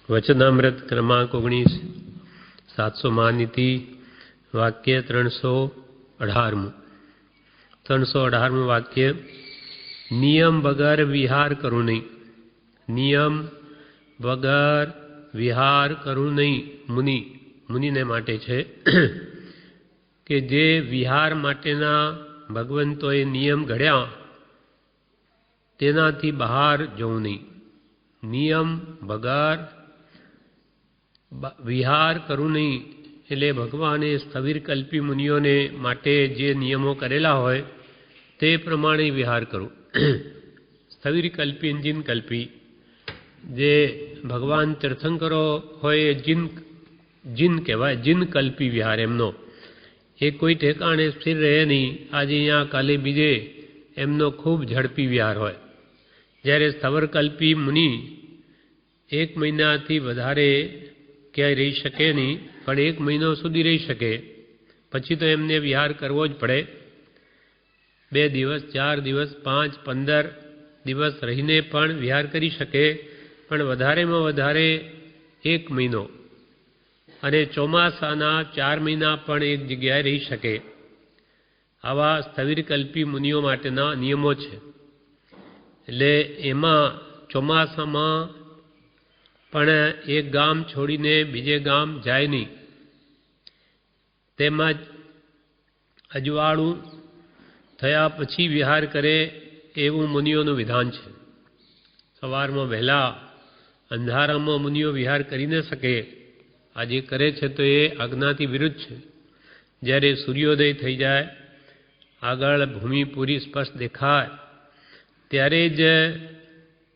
वचनामृत क्रमांक 19 700 नीति वाक्य 318 वाक्य नियम वगर विहार करू नहीं। नियम वगर विहार करू नहीं मुनि मुनिने माटे छे के जे विहार माटेना भगवंतोए नियम घड्या तेनाथी बहार जवुं नहीं। नियम वगर विहार करू नहीं एटले भगवाने स्थविर कल्पी मुनिओने माटे जे नियमों करेला होय ते प्रमाणे विहार करो। स्थविर कल्पी जिन कल्पी जे भगवान तीर्थंकरो होय जिन जिन कहवाय। जिन कल्पी विहार एमनो ए कोई ठेकाणे स्थिर रहे नहीं। आज अहींया काले बीजे एमनो खूब झड़पी विहार होय। ज्यारे स्थवर कल्पी मुनि 1 महीनाथी वधारे क्या रही शके नहीं, पण 1 महीनो सुधी रही शके पछी तो एमने विहार करवो ज पड़े। 2 दिवस 4 दिवस 5 15 दिवस रहीने पण विहार करी शके, पण वधारे में वधारे 1 महीनो अने चोमासाना 4 महीना पण एक जग्याए रही शके। आवा स्थविर कल्पी मुनिओ माटेना नियमो छे। एटले एमां चोमासामां पण एक गाम छोड़ीने बीजे गाम जाय नहीं। तेमज अजवाळुं थया पछी विहार करे एवुं मुनिओनुं विधान छे। सवारमां वहेला अंधारामां मुनिओ विहार करी न शके। आजे करे छे तो ए आज्ञाथी विरुद्ध छे। ज्यारे सूर्योदय थई जाय आगळ भूमि पूरी स्पष्ट देखाय त्यारे ज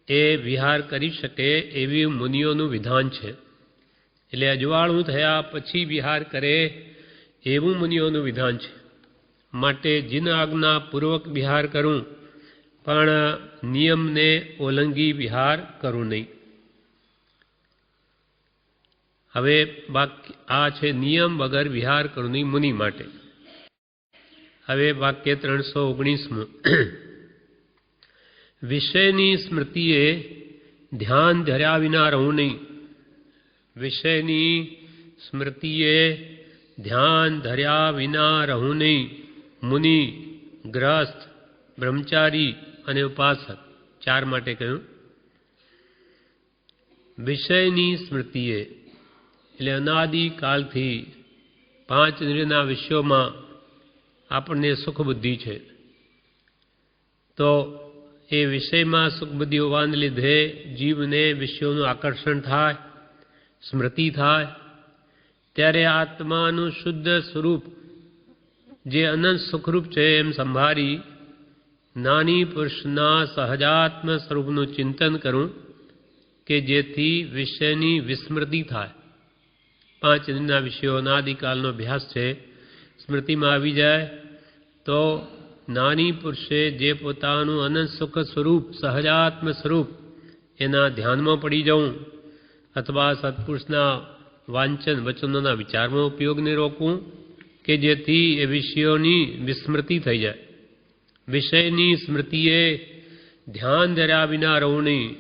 ए विहार करी शके एवी मुनिओनुं विधान छे। एटले अजवाळुं थया पछी विहार करे एवुं मुनिओनुं विधान छे। माटे जिन आज्ञा पूर्वक विहार करूं पण नियम ने ओलंगी विहार करूं नहीं। हवे वाक्य आ छे नियम वगर विहार करूं नहीं मुनि माटे। हवे वाक्य 319 विषयनी स्मृतिए ध्यान धर्या विना रहूं नहीं। विषयनी स्मृतिए ध्यान धर्या विना रहूं नहीं। मुनि गृहस्थ ब्रह्मचारी अने उपासक 4 माटे कह्युं। विषयनी स्मृतिए एटले अनादि कालथी 5 इंद्रियना विषयोमां आपणे सुख बुद्धि छे तो ए विषय में सुख बुद्धि होवाने लीधे जीव ने विषयों आकर्षण थाय स्मृति थाय त्यारे आत्मानुं शुद्ध स्वरूप जे अनंत सुखरूप छे एम संभारी नानी पुरुषना सहजात्म स्वरूपनुं चिंतन करूं के जेथी विषयनी विस्मृति थाय। 5 दिनना विषयो अनादिकालनो अभ्यास छे स्मृति में आवी जाए तो नानी पुरुषे जे पोतानुं अनंत सुख स्वरूप सहजात्म स्वरूप एना ध्यान में पड़ी जाऊँ अथवा सत्पुरुषना वांचन वचनों विचार में उपयोग ने रोकूँ के जेथी ए विषयोनी विस्मृति थई जाए। विषयनी स्मृतिए ध्यान धर्या विना रहूं नहीं।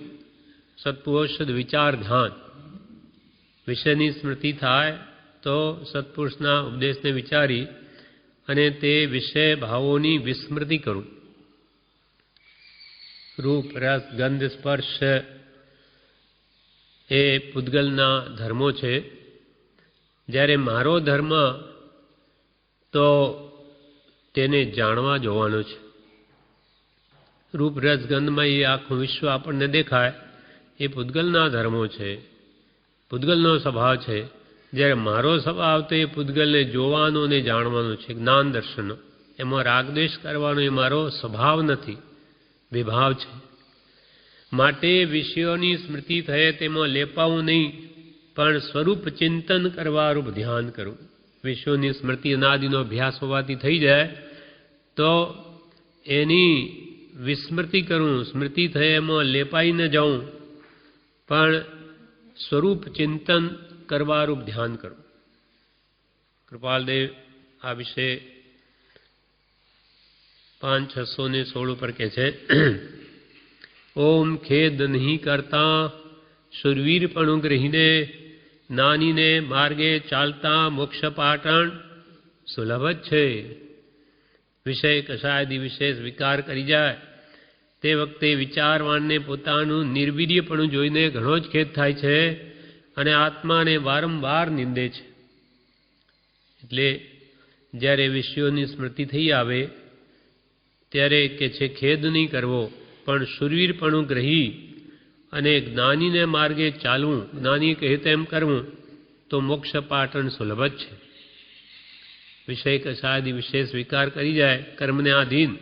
सत्पुरुष विचार ध्यान विषयनी स्मृति थाय तो सत्पुरुषना उपदेश ने विचारी अने ते विषय भावोनी विस्मृति करूं। रूप रस गंध स्पर्श ए पुद्गलना धर्मों छे। ज्यारे मारो धर्म तो तेने जाणवा जोवानो छे। रूप रस गंध में ये आखुं विश्व आपणे देखाय ए पुद्गलना धर्मों छे, पुद्गलनो स्वभाव छे। ज्यारे मारो स्वभाव तो ये पुद्गल ने जोवानो ने जाणवानो छे। ज्ञान दर्शनो एमां रागद्वेष करवानो ए मारो स्वभाव नथी, विभाव छे। माटे विषयोनी स्मृति थये तेमां लेपावुं नहीं पण स्वरूप चिंतन करवारूप ध्यान करूं। विषयोनी स्मृति अनादिनो अभ्यास होवाथी थई जाए तो एनी विस्मृति करूं। स्मृति थये एमां लेपाई न जाऊं पण स्वरूप चिंतन करवारूप ध्यान करूं। कृपालदेव आ विषय 5-616 पर कहे छे ओम खेद नहीं करता શુરવીરપણું ગ્રહીને નાનીને માર્ગે ચાલતા મોક્ષ પાટણ સુલભ જ છે. વિષય કશાયદી વિશેષ વિકાર કરી જાય તે વખતે વિચારવાનને પોતાનું નિર્વીર્યપણું જોઈને ઘણો જ ખેદ થાય છે અને આત્માને વારંવાર નિંદે છે. એટલે જ્યારે વિષયોની સ્મૃતિ થઈ આવે ત્યારે કે છે ખેદ નહીં કરવો, પણ શુરવીરપણું ગ્રહી અને જ્ઞાનીને માર્ગે ચાલવું, જ્ઞાની કહે તેમ કરવું તો મોક્ષ પાટણ સુલભ જ છે. વિષય કશાયદી વિશેષ વિકાર કરી જાય કર્મને આધીન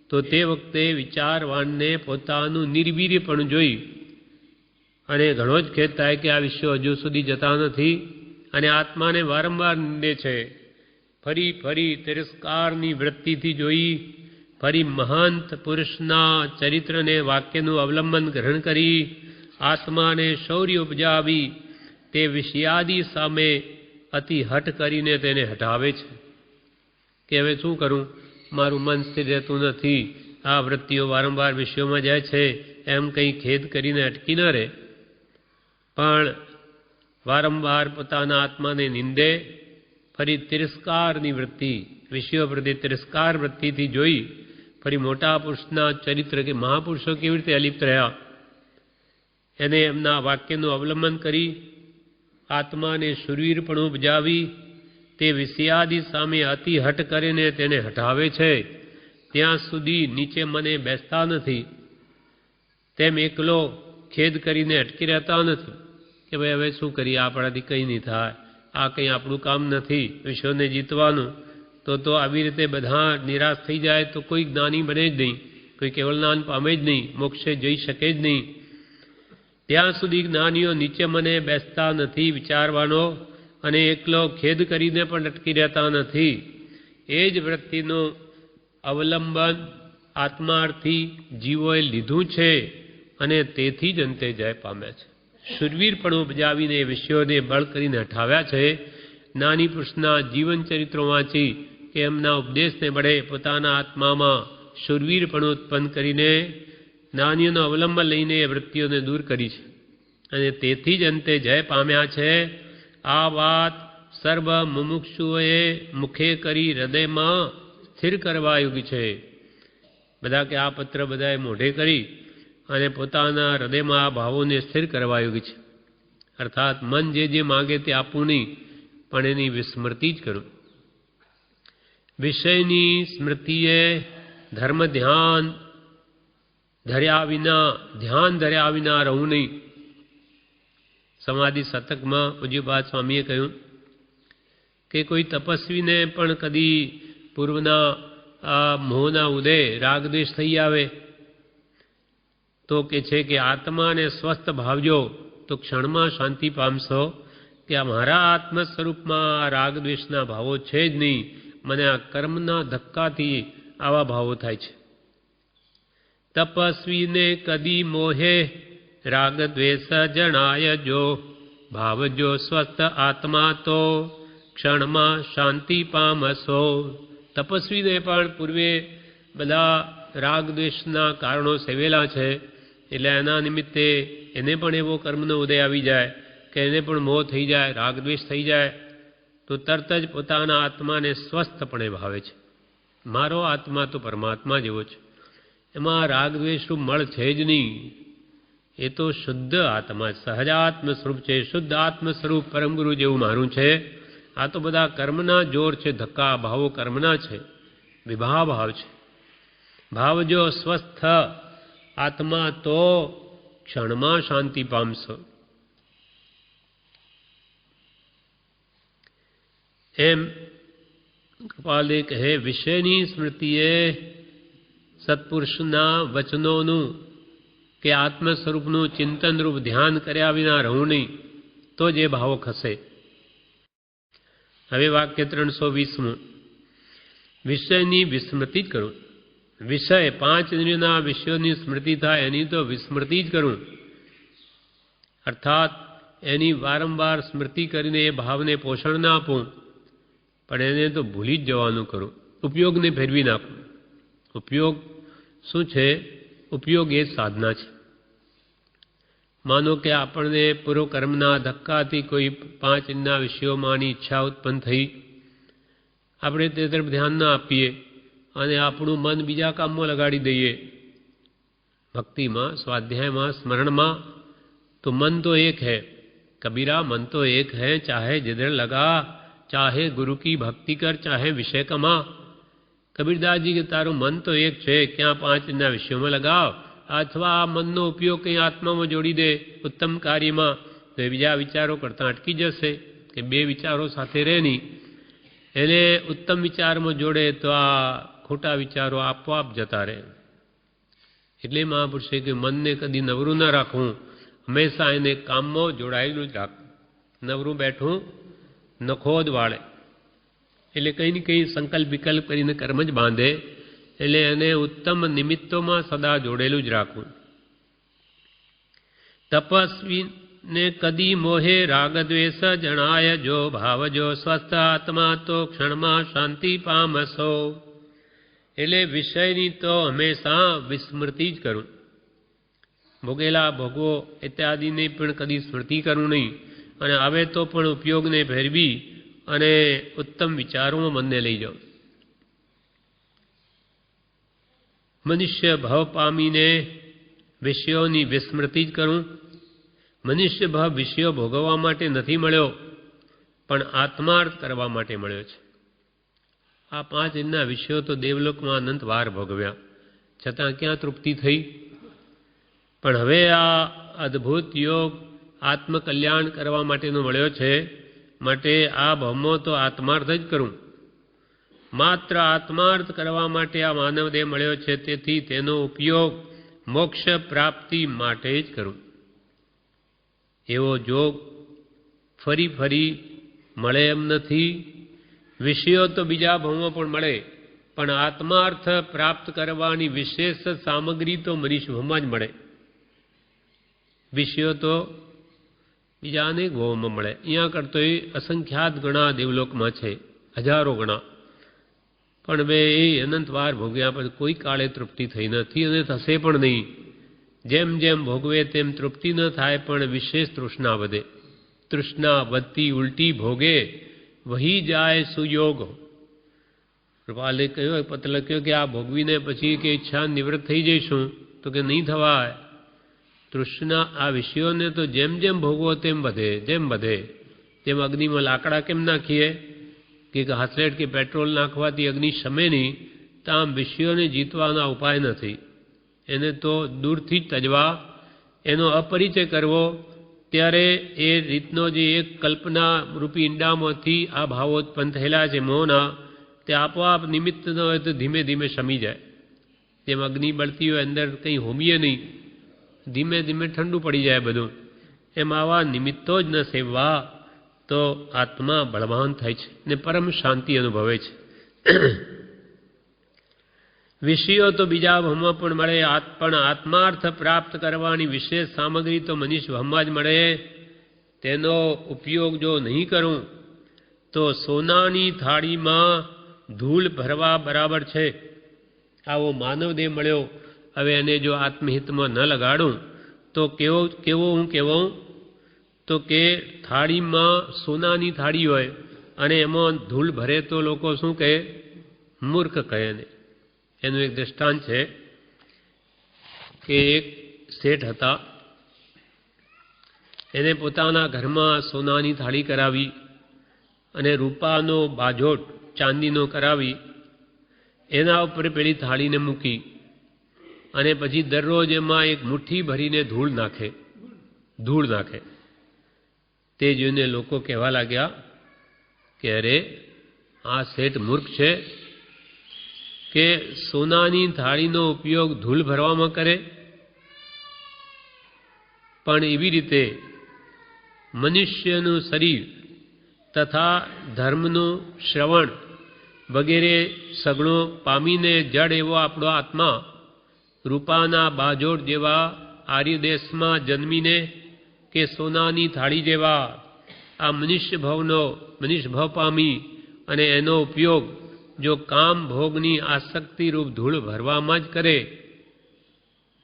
તો તે વખતે વિચારવાનને પોતાનું નિર્વીર્યપણું જોઈ અને ઘણો જ ખેદ થાય કે આ વિષયો હજુ સુધી જતા નથી અને આત્માને વારંવાર નિંદે છે. ફરી ફરી તિરસ્કારની વૃત્તિથી જોઈ ફરી મહંત પુરુષના ચરિત્રને વાક્યનું અવલંબન ગ્રહણ કરી આત્માને શૌર્ય ઉપજાવી તે વિષયાદી સામે અતિ હઠ કરીને તેને હટાવે છે કે હવે શું કરું, મારું મન સ્થિર રહેતું નથી, આ વૃત્તિઓ વારંવાર વિષયોમાં જાય છે, એમ કંઈ ખેદ કરીને અટકી ન રહે, પણ વારંવાર પોતાના આત્માને નિંદે. ફરી તિરસ્કારની વૃત્તિ, વિષયો પ્રત્યે તિરસ્કાર વૃત્તિથી જોઈ ફરી મોટા પુરુષના ચરિત્ર કે મહાપુરુષો કેવી રીતે અલિપ્ત રહ્યા એને એમના વાક્યનું અવલંબન કરી આત્માને શુરવીરપણું ઉપજાવી તે વિષયાદી સામે અતિ હઠ કરીને તેને હટાવે છે. ત્યાં સુધી નીચે મને બેસતા નથી તેમ એકલો ખેદ કરીને અટકી રહેતા નથી કે ભાઈ હવે શું કરીએ, આપણાથી કંઈ નહીં થાય, આ કંઈ આપણું કામ નથી વિશ્વને જીતવાનું. તો આવી રીતે બધા નિરાશ થઈ જાય તો કોઈ જ્ઞાની બને જ નહીં, કોઈ કેવળ જ્ઞાન પામે જ નહીં, મોક્ષે જઈ શકે જ નહીં. ત્યાં સુધી જ્ઞાનીઓ નીચે મને બેસતા નથી વિચારવાનો અને એકલો ખેદ કરીને પણ અટકી રહેતા નથી. એ જ વૃત્તિનું અવલંબન આત્માર્થી જીવોએ લીધું છે અને તેથી જ અંતે જય પામ્યા છે. શુરવીરપણું ઉપજાવીને વિષયોને બળ કરીને હટાવ્યા છે. નાની પુરુષના જીવન ચરિત્રો વાંચી કે એમના ઉપદેશને બળે પોતાના આત્મામાં શુરવીરપણું ઉત્પન્ન કરીને જ્ઞાનીઓનો અવલંબન લઈને એ વૃત્તિઓને દૂર કરી છે અને તેથી જ અંતે જય પામ્યા છે. આ વાત સર્વ મુમુક્ષુઓએ મુખે કરી હૃદયમાં સ્થિર કરવા યોગી છે. બધા કે આ પત્ર બધાએ મોઢે કરી અને પોતાના હૃદયમાં આ ભાવોને સ્થિર કરવા યોગી છે. અર્થાત મન જે માગે તે આપવું નહીં, પણ એની વિસ્મૃતિ જ કરું. વિષયની સ્મૃતિએ ધર્મ ધ્યાન ધર્યા વિના રહું નહીં. સમાધિ શતકમાં પૂજ્યપાદ સ્વામીએ કહ્યું કે કોઈ તપસ્વીને પણ કદી પૂર્વના આ મોહના ઉદય રાગદ્વેષ થઈ આવે તો કે છે કે આત્માને સ્વસ્થ ભાવજો તો ક્ષણમાં શાંતિ પામશો કે આ મારા આત્મ સ્વરૂપમાં રાગદ્વેષના ભાવો છે જ નહીં, મને આ કર્મના ધક્કાથી આવા ભાવો થાય છે. તપસ્વીને કદી મોહે રાગદ્વેષ જણાય જો ભાવજો સ્વસ્થ આત્મા તો ક્ષણમાં શાંતિ પામશો. તપસ્વીને પણ પૂર્વે બધા રાગદ્વેષના કારણો સેવેલા છે એટલે એના નિમિત્તે એને પણ એવો કર્મનો ઉદય આવી જાય કે એને પણ મોહ થઈ જાય, રાગદ્વેષ થઈ જાય તો તરત જ પોતાના આત્માને સ્વસ્થપણે ભાવે છે. મારો આત્મા તો પરમાત્મા જેવો છે, એમાં રાગદ્વેષનું મળ છે જ નહીં, એ તો શુદ્ધ આત્મા સહજાત્મ સ્વરૂપ છે, શુદ્ધ આત્મ સ્વરૂપ પરમ ગુરુ જેવું મારું છે. આ તો બધા કર્મના જોર છે, ધક્કા ભાવો કર્મના છે, વિભાવ ભાવ છે. ભાવજો સ્વસ્થ આત્મા તો ક્ષણમાં શાંતિ પામશો. એમ કૃપાલે કહે વિષયની સ્મૃતિએ સત્પુરુષના વચનોનું કે આત્મ સ્વરૂપનું ચિંતનરૂપ ધ્યાન કર્યા વિના રહું નહીં તો જે ભાવો ખસે. હવે વાક્ય 320 વિષયની વિસ્મૃતિ જ કરું. વિષય 5 ઇન્દ્રિયોના વિષયોની સ્મૃતિ થાય એની તો વિસ્મૃતિ જ કરું, અર્થાત એની વારંવાર સ્મૃતિ કરીને એ ભાવને પોષણ ના આપું, પણ એને તો ભૂલી જ જવાનું કરું, ઉપયોગને ફેરવી નાખું. ઉપયોગ શું છે? ઉપયોગ એ સાધના છે. માનો કે આપણને પૂર્વકર્મના ધક્કાથી કોઈ 5 ઇંદ્રિયના વિષયોમાંની ઈચ્છા ઉત્પન્ન થઈ, આપણે તે તરફ ધ્યાન ન આપીએ અને આપણું મન બીજા કામમાં લગાડી દઈએ, ભક્તિમાં, સ્વાધ્યાયમાં, સ્મરણમાં, તો મન તો એક है, कबीरा मन तो एक है, चाहे जिधर लगा, चाहे गुरु की भक्ति कर, चाहे विषय कमा। कबीरदास जी के ताરું મન તો એક છે, ક્યાં 5 ઇંદ્રિયના વિષયોમાં લગાવ અથવા આ મનનો ઉપયોગ કંઈ આત્મામાં જોડી દે ઉત્તમ કાર્યમાં, તો એ બીજા વિચારો કરતાં અટકી જશે કે બે વિચારો સાથે રહે નહીં. એને ઉત્તમ વિચારમાં જોડે તો આ ખોટા વિચારો આપોઆપ જતા રહે. એટલે મહાપુરુષે કે મનને કદી નવરું ન રાખવું, હંમેશા એને કામમાં જોડાયેલું જ રાખવું. નવરું બેઠું નખોદ વાળે, એટલે કંઈ ને કંઈ સંકલ્પ વિકલ્પ કરીને કર્મ જ બાંધે, એટલે એને ઉત્તમ નિમિત્તોમાં સદા જોડેલું જ રાખવું. તપસ્વીને કદી મોહે રાગદ્વેષ જણાય, જો ભાવજો સ્વસ્થ આત્મા તો ક્ષણમાં શાંતિ પામશો. એટલે વિષયની તો હંમેશા વિસ્મૃતિ જ કરું, ભોગેલા ભોગવો ઇત્યાદિની પણ કદી સ્મૃતિ કરવું નહીં, અને હવે તો પણ ઉપયોગને ભેરવી અને ઉત્તમ વિચારોમાં મનને લઈ જાઓ. મનુષ્ય ભાવ પામીને વિષયોની વિસ્મૃતિ જ કરું. મનુષ્ય ભાવ વિષયો ભોગવવા માટે નથી મળ્યો, પણ આત્માર્થ કરવા માટે મળ્યો છે. આ 5 ઇંદ્રિયના વિષયો તો દેવલોકમાં અનંત વાર ભોગવ્યા, છતાં ક્યાં તૃપ્તિ થઈ? પણ હવે આ અદ્ભુત યોગ આત્મકલ્યાણ કરવા માટેનો મળ્યો છે, માટે આ ભાવમાં તો આત્માર્થ જ કરું. માત્ર આત્માર્થ કરવા માટે આ માનવદેહ મળ્યો છે, તેથી તેનો ઉપયોગ મોક્ષ પ્રાપ્તિ માટે જ કરું. એવો જોગ ફરી ફરી મળે એમ નથી. વિષયો તો બીજા ભાવમાં પણ મળે, પણ આત્માર્થ પ્રાપ્ત કરવાની વિશેષ સામગ્રી તો મનીષ ભાવમાં જ મળે. વિષયો તો બીજા અનેક ભાવમાં મળે. અહીંયા કરતો એ અસંખ્યાત ગણા દેવલોકમાં છે, હજારો ગણા, પણ બે એ અનંત વાર ભોગ્યા પછી કોઈ કાળે તૃપ્તિ થઈ નથી અને થશે પણ નહીં. જેમ જેમ ભોગવે તેમ તૃપ્તિ ન થાય, પણ વિશેષ તૃષ્ણા વધે. તૃષ્ણા વધતી ઉલટી ભોગે વહી જાય સુયોગ. કૃપાલે કહ્યું, પત્ર લખ્યો કે આ ભોગવીને પછી કે ઈચ્છા નિવૃત્ત થઈ જઈશું, તો કે નહીં થવાય. તૃષ્ણા આ વિષયોને તો જેમ જેમ ભોગવો તેમ વધે, જેમ વધે. જેમ અગ્નિમાં લાકડા કેમ નાખીએ કે હાથલેટ કે પેટ્રોલ નાખવાથી અગ્નિ શમે નહીં, તો આમ વિષયોને જીતવાના ઉપાય નથી. એને તો દૂરથી જ તજવા, એનો અપરિચય કરવો. ત્યારે એ રીતનો જે એક કલ્પના રૂપી ઈંડામાંથી આ ભાવો ઉત્પન્ન થયેલા છે મોહના, તે આપોઆપ નિમિત્ત ન હોય તો ધીમે ધીમે શમી જાય. જેમ અગ્નિ બળતી હોય, અંદર કંઈ હોમીએ નહીં, ધીમે ધીમે ઠંડુ પડી જાય બધું. એમ આવા નિમિત્તો જ ન સેવવા તો આત્મા બળવાન થાય છે ને પરમ શાંતિ અનુભવે છે. વિષયો તો બીજા ભાવમાં પણ મળે, પણ આત્માર્થ પ્રાપ્ત કરવાની વિશેષ સામગ્રી તો મનીષ ભાવમાં જ મળે. તેનો ઉપયોગ જો નહીં કરું તો સોનાની થાળીમાં ધૂળ ભરવા બરાબર છે. આવો માનવદેહ મળ્યો, હવે એને જો આત્મહિતમાં ન લગાડું તો કેવો હું કહેવું? તો કે થાળીમાં સોનાની થાળી હોય અને એમાં ધૂળ ભરે તો લોકો શું કહે? મૂર્ખ કહે એને. એનું એક દ્રષ્ટાંત છે કે એક શેઠ હતા, એને પોતાના ઘરમાં સોનાની થાળી કરાવી અને રૂપાનો બાજોટ ચાંદીનો કરાવી, એના ઉપર પેલી થાળીને મૂકી અને પછી દરરોજ એમાં એક મુઠ્ઠી ભરીને ધૂળ નાખે. તે જોઈને લોકો કહેવા લાગ્યા કે અરે આ શેઠ મૂર્ખ છે કે સોનાની થાળીનો ઉપયોગ ધૂળ ભરવામાં કરે. પણ એવી રીતે મનુષ્યનું શરીર તથા ધર્મનું શ્રવણ વગેરે સગળો પામીને જડ એવો આપણો આત્મા રૂપાના બાજોટ જેવા આર્યદેશમાં જન્મીને કે સોનાની થાળી જેવા આ મનુષ્ય ભાવ પામી અને એનો ઉપયોગ જો કામ ભોગની આસક્તિરૂપ ધૂળ ભરવામાં જ કરે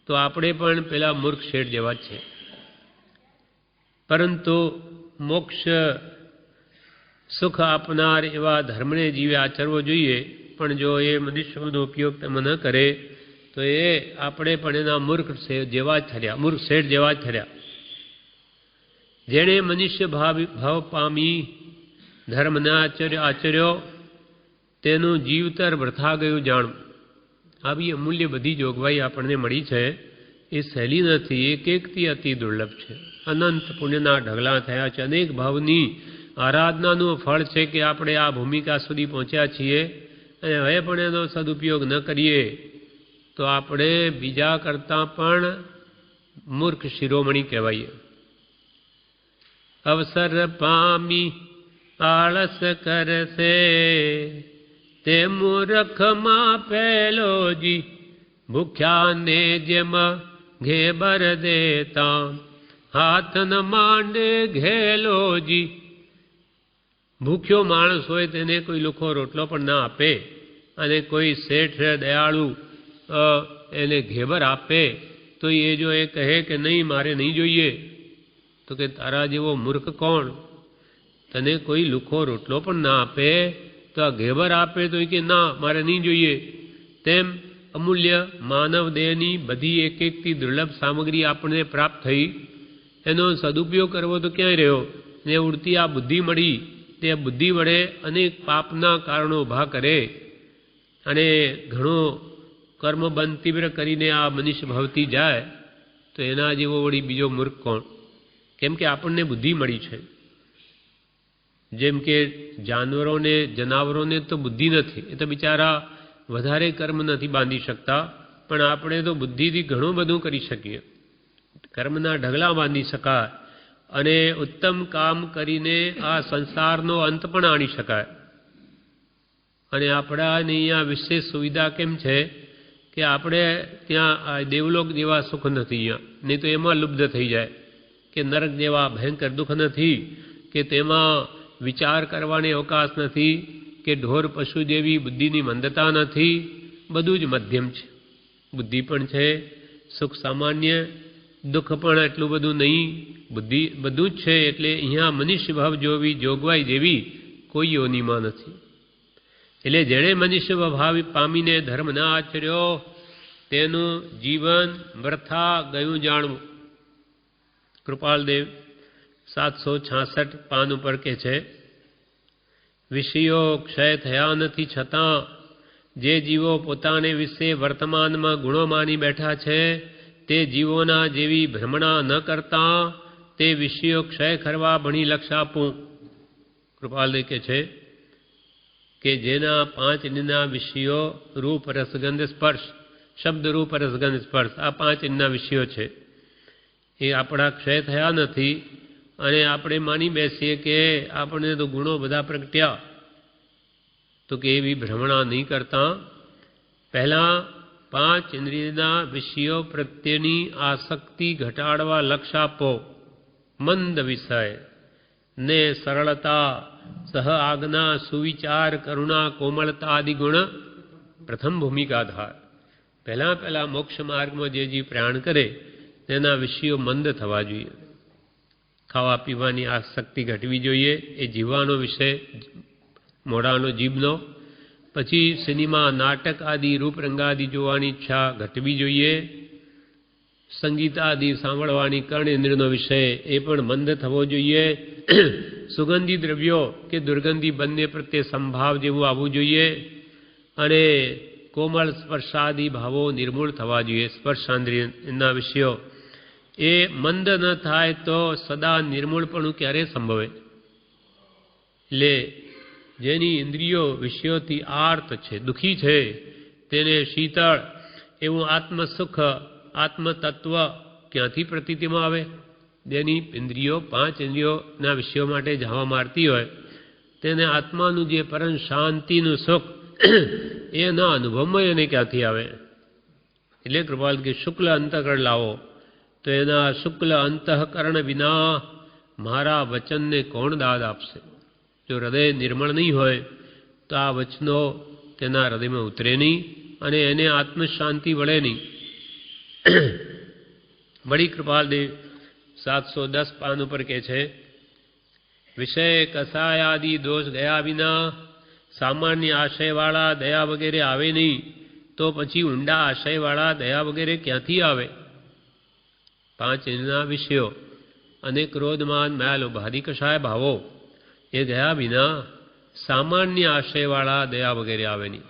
તો આપણે પણ પેલા મૂર્ખ શેઠ જેવા જ છે. પરંતુ મોક્ષ સુખ આપનાર એવા ધર્મને જીવે આચરવો જોઈએ. પણ જો એ મનુષ્યનો ઉપયોગ તમે ન કરે તો એ આપણે પણ એના મૂર્ખ જેવા જ ઠર્યા, મૂર્ખ શેઠ જેવા જ ઠર્યા. જેણે મનુષ્ય ભાવ પામી ધર્મના આચર્યો તેનું જીવતર વૃથા ગયું જાણવું. આવી અમૂલ્ય બધી જોગવાઈ આપણને મળી છે. એ સહેલી નથી, એક એકથી અતિ દુર્લભ છે. અનંત પુણ્યના ઢગલા થયા છે. અનેક ભાવની આરાધનાનું ફળ છે કે આપણે આ ભૂમિકા સુધી પહોંચ્યા છીએ અને હવે પણ એનો સદુપયોગ ન કરીએ તો આપણે બીજા કરતાં પણ મૂર્ખ શિરોમણી કહેવાઈએ. અવસર પામી આળસ કરશે તે મૂર્ખમાં પહેલો જી, ભૂખ્યાને જેમ ઘેબર દેતા હાથ ન માંડે ઘેલોજી. ભૂખ્યો માણસ હોય તેને કોઈ લુખો રોટલો પણ ના આપે અને કોઈ શેઠ દયાળુ એને ઘેબર આપે તો એ જો એ કહે કે નહીં મારે નહીં જોઈએ તો કે તારા જેવો મૂર્ખ કોણ? તને કોઈ લુખો રોટલો પણ ના આપે તો આ ઘેબર આપે તો કે ના મારે નહીં જોઈએ. તેમ અમૂલ્ય માનવ દેહની બધી એક એકથી દુર્લભ સામગ્રી આપણને પ્રાપ્ત થઈ, એનો સદુપયોગ કરવો તો ક્યાંય રહ્યો ને ઉડતી આ બુદ્ધિ મળી તે બુદ્ધિ વડે અનેક પાપના કારણો ઊભા કરે અને ઘણો કર્મબંધ તીવ્ર કરીને આ મનુષ્ય ભાવથી જાય તો એના જેવો વળી બીજો મૂર્ખ કોણ? કેમ કે આપણને બુદ્ધિ મળી છે. જેમ કે જનાવરોને તો બુદ્ધિ નથી, એ તો બિચારા વધારે કર્મ નથી બાંધી શકતા, પણ આપણે તો બુદ્ધિથી ઘણું બધું કરી શકીએ. કર્મના ઢગલા બાંધી શકાય અને ઉત્તમ કામ કરીને આ સંસારનો અંત પણ આણી શકાય. અને આપણાની અહીંયા વિશેષ સુવિધા કેમ છે કે આપણે ત્યાં દેવલોક જેવા સુખ નથી અહીંયા, નહીં તો એમાં લુબ્ધ થઈ જાય કે નરક જેવા ભયંકર દુઃખ નથી કે તેમાં વિચાર કરવાની અવકાશ નથી કે ઢોર પશુ જેવી બુદ્ધિની મંદતા નથી. બધું જ મધ્યમ છે. બુદ્ધિ પણ છે, સુખ સામાન્ય, દુઃખ પણ એટલું બધું નહીં, બુદ્ધિ બધું જ છે. એટલે અહીંયા મનુષ્ય ભાવ જોવી જોગવાઈ જેવી કોઈ યોનિમાં નથી. એટલે જેણે મનુષ્ય ભાવ પામીને ધર્મ ના આચર્યો તેનું જીવન વૃથા ગયું જાણવું. કૃપાલદેવ 766 પાન ઉપર કે છે, વિષયો ક્ષય થયા નથી છતાં જે જીવો પોતાને વિશે વર્તમાનમાં ગુણો માની બેઠા છે તે જીવોના જેવી ભ્રમણા ન કરતા તે વિષયો ક્ષય કરવા ભણી લક્ષ આપું. કૃપાલદેવ કે છે કે જેના 5 ઇન્દ્રિયના વિષયો રૂપ રસગંધ સ્પર્શ, શબ્દ રૂપ રસગંધ સ્પર્શ, આ 5 ઇન્દ્રિયના વિષયો છે એ આપણા ક્ષય થયા નથી અને આપણે માની બેસીએ કે આપણને તો ગુણો બધા પ્રગટ્યા, તો કે એવી ભ્રમણા નહીં કરતા પહેલાં 5 ઇન્દ્રિયના વિષયો પ્રત્યેની આસક્તિ ઘટાડવા લક્ષ આપો. મંદ વિષય ને સરળતા, સહ આજ્ઞા, સુવિચાર, કરુણા, કોમળતા આદિ ગુણ પ્રથમ ભૂમિકાધાર. પહેલાં મોક્ષ માર્ગમાં જે જીવ પ્રયાણ કરે તેના વિષયો મંદ થવા જોઈએ. ખાવા પીવાની આસક્તિ ઘટવી જોઈએ, એ જીવવાનો વિષય મોઢાનો જીભનો. પછી સિનેમા નાટક આદિ રૂપરંગાદિ જોવાની ઈચ્છા ઘટવી જોઈએ. સંગીત આદિ સાંભળવાની કર્ણેન્દ્રિયનો વિષય એ પણ મંદ થવો જોઈએ. સુગંધી દ્રવ્યો કે દુર્ગંધી બંને પ્રત્યે સંભાવ જેવું આવવું જોઈએ અને કોમળ સ્પર્શાદી ભાવો નિર્મૂળ થવા જોઈએ. સ્પર્શાન્દ્રિયના વિષયો એ મંદ ન થાય તો સદા નિર્મૂળપણું ક્યારે સંભવે? એટલે જેની ઇન્દ્રિયો વિષયોથી આર્ત છે, દુઃખી છે, તેને શીતળ એવું આત્મસુખ, આત્મતત્વ ક્યાંથી પ્રતીતિમાં આવે? જેની ઇન્દ્રિયો 5 ઇન્દ્રિયોના વિષયો માટે ધાવા મારતી હોય તેને આત્માનું જે પરમ શાંતિનું સુખ એના અનુભવમાં એને ક્યાંથી આવે? એટલે કૃપાલ કે શુક્લ અંતઃકરણ લાવો તો એના શુક્લ અંતઃકરણ વિના મારા વચનને કોણ દાદ આપશે? જો હૃદય નિર્મળ નહીં હોય તો આ વચનો તેના હૃદયમાં ઉતરે નહીં અને એને આત્મશાંતિ વળે નહીં. વળી કૃપાલદેવ 710 પાન ઉપર કહે છે, વિષય કસાયાદિ દોષ ગયા વિના સામાન્ય આશયવાળા દયા વગેરે આવે નહીં, તો પછી ઊંડા આશયવાળા દયા વગેરે ક્યાંથી આવે? 5 ઇન્દ્રિયના વિષયો અને ક્રોધમાન માયા લોભાદિ કશાય ભાવો એ ગયા વિના સામાન્ય આશયવાળા દયા વગેરે આવે નહીં.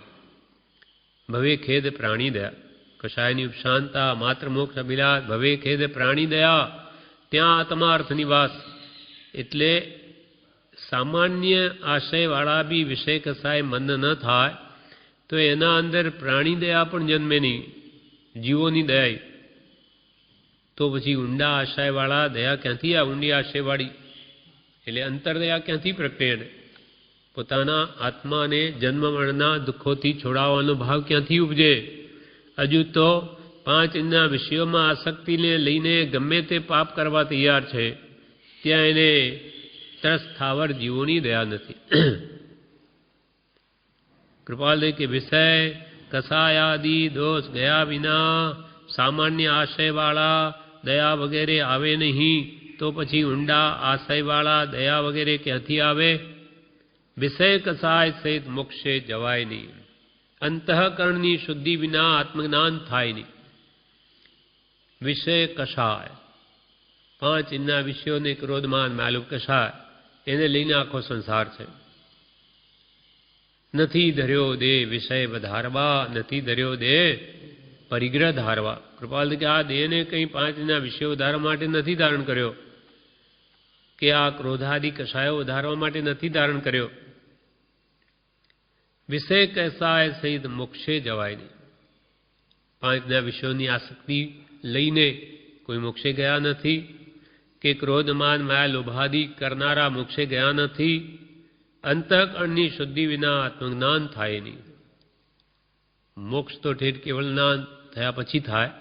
ભવે ખેદ પ્રાણી દયા, કશાયની ઉપશાંતા માત્ર મોક્ષ અભિલાષ, ભવે ખેદ પ્રાણી દયા, ત્યાં આત્માર્થ નિવાસ. એટલે સામાન્ય આશયવાળા બી વિષય કસાય મન ન થાય તો એના અંદર પ્રાણી દયા પણ જન્મે નહીં, જીવોની દયા. તો પછી ઊંડા આશયવાળા દયા ક્યાંથી આ? ઊંડી આશયવાળી એટલે અંતરદયા ક્યાંથી પ્રગટે? પોતાના આત્માને જન્મ મરણના દુઃખોથી છોડાવવાનો ભાવ ક્યાંથી ઉપજે? હજુ તો 5 ઇન્દ્રિયના વિષયોમાં આસક્તિને લઈને ગમે તે પાપ કરવા તૈયાર છે, ત્યાં એને ત્રસ્થાવર જીવોની દયા નથી. કૃપાલદેવ કે વિષય કસાયાદિ દોષ ગયા વિના સામાન્ય આશયવાળા દયા વગેરે આવે નહીં, તો પછી ઊંડા આશયવાળા દયા વગેરે ક્યાંથી આવે? વિષય કસાય સહિત મોક્ષે જવાય નહીં. અંતઃકરણની શુદ્ધિ વિના આત્મજ્ઞાન થાય નહીં. વિષય કષાય, 5 ઇન્દ્રિયના વિષયોને ક્રોધમાન માલુમ કષાય, એને લઈને આખો સંસાર છે. નથી ધર્યો દેહ વિષય વધારવા, નથી ધર્યો દેહ પરિગ્રહ ધારવા. કૃપાલ કે આ દેહને કંઈ 5 ઇન્દ્રિયના વિષયો વધારવા માટે નથી ધારણ કર્યો, કે આ ક્રોધાદિ કષાયો વધારવા માટે નથી ધારણ કર્યો. વિષય કસાય સહિત મોક્ષે જવાય નહીં. 5 ઇન્દ્રિયના વિષયોની આસક્તિ લઈને કોઈ મોક્ષે ગયા નથી, કે ક્રોધમાન માયા લોભાદિ કરનારા મોક્ષે ગયા નથી. અંતઃકરણની શુદ્ધિ વિના આત્મજ્ઞાન થાય નહીં. મોક્ષ તો ઠેઠ કેવળ જ્ઞાન થયા પછી થાય,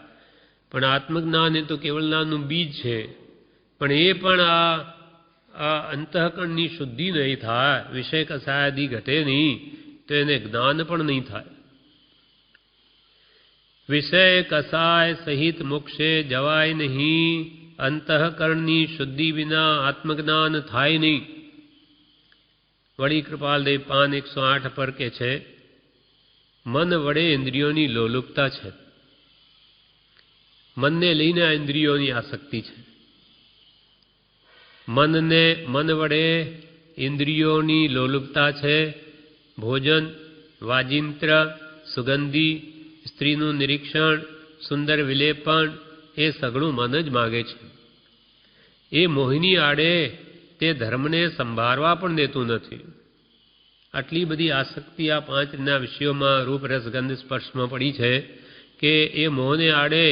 પણ આત્મજ્ઞાન એ તો કેવળ જ્ઞાનનું બીજ છે. પણ એ પણ આ અંતઃકરણની શુદ્ધિ નહીં થાય, વિષય કસાયાદિ ઘટે નહીં, તો એને જ્ઞાન પણ નહીં થાય. વિષય કસાય સહિત મોક્ષે જવાય નહીં, અંતઃકરણની શુદ્ધિ વિના આત્મજ્ઞાન થાય નહીં. વળી કૃપાલદેવ પાન 108 પર કે છે, મન વડે ઇન્દ્રિયોની લોલુપતા છે. મનને લઈને આ ઇન્દ્રિયોની આસક્તિ છે. મન વડે ઇન્દ્રિયોની લોલુપતા છે. ભોજન, વાજિંત્ર, સુગંધી, સ્ત્રીનું નિરીક્ષણ, સુંદર વિલેપન, એ સઘળું મન જ માગે છે. એ મોહિની આડે તે ધર્મને સંભાળવા પણ દેતું નથી. આટલી બધી આસક્તિ આ 5 ઇન્દ્રિયના વિષયોમાં રૂપ રસ ગંધ સ્પર્શમાં પડી છે, કે એ મોહને આડે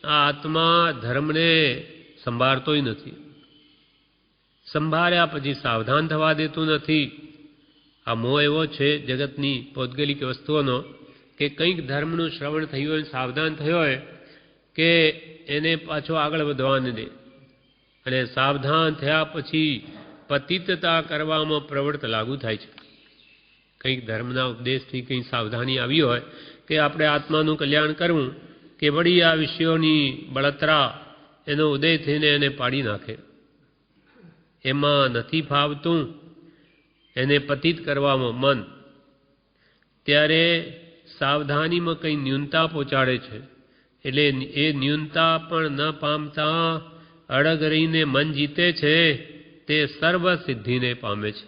આ આત્મા ધર્મને સંભાળતોય નથી. સંભાળ્યા પછી સાવધાન થવા દેતું નથી. આ મોહ એવો છે જગતની પૌદ્ગલિક વસ્તુઓનો, કે કંઈક ધર્મનું શ્રવણ થયું હોય, સાવધાન થયો હોય, કે એને પાછો આગળ વધવા ન દે. અને સાવધાન થયા પછી પતિતતા કરવામાં પ્રવૃત્ત લાગુ થાય છે. કંઈક ધર્મના ઉપદેશથી કંઈ સાવધાની આવી હોય કે આપણે આત્માનું કલ્યાણ કરવું, કે વળી આ વિષયોની બળતરા એનો ઉદય થઈને એને પાડી નાખે. એમાં નથી ફાવતું એને પતિત કરવામાં મન, ત્યારે સાવધાનીમાં કંઈ ન્યૂનતા પહોંચાડે છે. એટલે એ ન્યૂનતા પણ ન પામતા અડગ રહીને મન જીતે છે, તે સર્વ સિદ્ધિને પામે છે.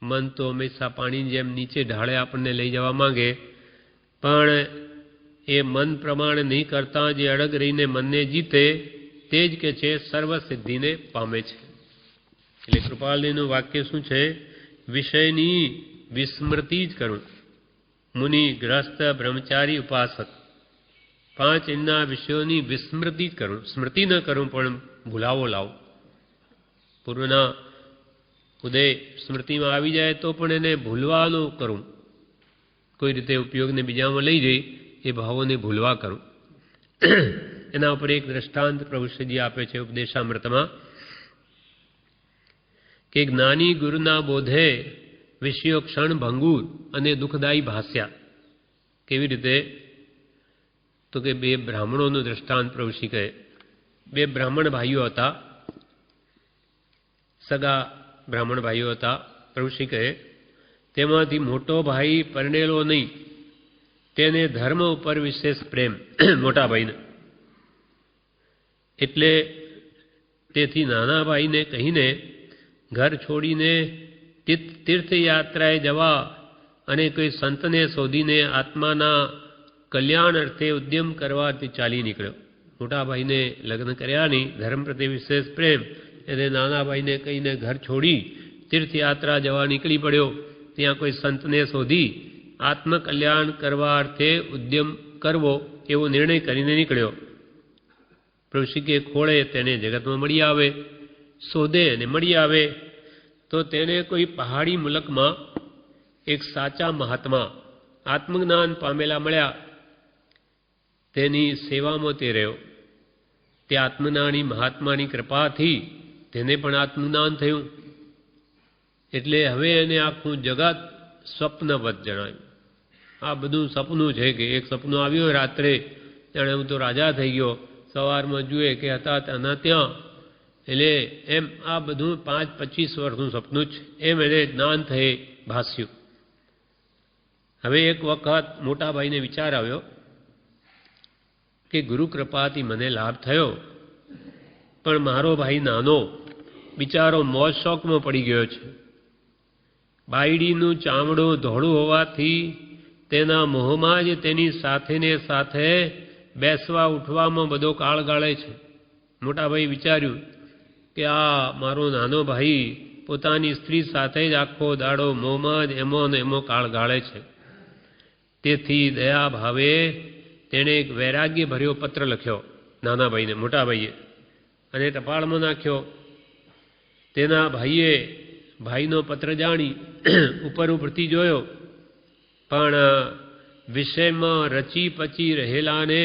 મન તો હંમેશા પાણીની જેમ નીચે ઢાળે આપણને લઈ જવા માંગે, પણ એ મન પ્રમાણે નહીં કરતા જે અડગ રહીને મનને જીતે તે જ કે છે સર્વ સિદ્ધિને પામે છે. એટલે કૃપાલજીનું વાક્ય શું છે? વિષયની વિસ્મૃતિ જ કરું, મુનિ ગ્રસ્ત બ્રહ્મચારી ઉપાસક. 5 ઇન્દ્રિયના વિષયોની વિસ્મૃતિ જ કરું, સ્મૃતિ ન કરું પણ ભૂલાવો લાવું. પૂર્વના ઉદય સ્મૃતિમાં આવી જાય તો પણ એને ભૂલવાનું કરું, કોઈ રીતે ઉપયોગને બીજામાં લઈ જઈ એ ભાવોને ભૂલવા કરું. એના ઉપર એક દ્રષ્ટાંત પ્રભુશ્રીજી આપે છે ઉપદેશામૃતમાં, કે જ્ઞાની ગુરુના બોધે વિષયો ક્ષણ ભંગુર અને દુઃખદાયી ભાસ્યા. કેવી રીતે? તો કે 2 બ્રાહ્મણોનું દ્રષ્ટાંત પ્રભુશ્રી કહે બે બ્રાહ્મણ ભાઈઓ હતા, સગા બ્રાહ્મણ ભાઈઓ હતા. પ્રભુશ્રી કહે તેમાંથી મોટો ભાઈ પરણેલો નહીં, તેને ધર્મ ઉપર વિશેષ પ્રેમ મોટા ભાઈને, એટલે તેથી નાના ભાઈને કહીને ઘર છોડીને તીર્થયાત્રાએ જવા અને કોઈ સંતને શોધીને આત્માના કલ્યાણ અર્થે ઉદ્યમ કરવાથી ચાલી નીકળ્યો. મોટા ભાઈને લગ્ન કર્યા નહીં, ધર્મ પ્રત્યે વિશેષ પ્રેમ, એટલે નાના ભાઈને કહીને ઘર છોડી તીર્થયાત્રા જવા નીકળી પડ્યો. ત્યાં કોઈ સંતને શોધી આત્મકલ્યાણ કરવા અર્થે ઉદ્યમ કરવો એવો નિર્ણય કરીને નીકળ્યો. પ્રભુશ્રી કે ખોળે તેને જગતમાં મળી આવે, શોધે અને મળી આવે તો તેને કોઈ પહાડી મુલકમાં એક સાચા મહાત્મા આત્મજ્ઞાન પામેલા મળ્યા. તેની સેવામાં તે રહ્યો. તે આત્મજ્ઞાની મહાત્માની કૃપાથી તેને પણ આત્મજ્ઞાન થયું. એટલે હવે એને આખું જગત સ્વપ્નવત જણાયું. આ બધું સપનું છે કે એક સપનું આવ્યું રાત્રે, જાણે હું તો રાજા થઈ ગયો, સવારમાં જુએ કે હતા ત્યાંના ત્યાં. એટલે એમ આ બધું 5-25 વર્ષનું સપનું છે એમ એને જ્ઞાન થઈ ભાસ્યું. હવે એક વખત મોટા ભાઈને વિચાર આવ્યો કે ગુરુ કૃપાથી મને લાભ થયો, પણ મારો ભાઈ નાનો બિચારો મોજ શોખમાં પડી ગયો છે. બાયડીનું ચામડું ધોળું હોવાથી તેના મોહમાં જ તેની સાથે ને સાથે બેસવા ઉઠવામાં બધો કાળ ગાળે છે. મોટા ભાઈ વિચાર્યું કે આ મારો નાનો ભાઈ પોતાની સ્ત્રી સાથે જ આખો દાડો મોહમાં જ એમો ને એમો કાળ ગાળે છે. તેથી દયા ભાવે તેણે એક વૈરાગ્ય ભર્યો પત્ર લખ્યો નાના ભાઈને, મોટા ભાઈએ, અને ટપાલમાં નાખ્યો. તેના ભાઈએ ભાઈનો પત્ર જાણી ઉપર ઉપરથી જોયો, પણ વિષયમાં રચી પચી રહેલાને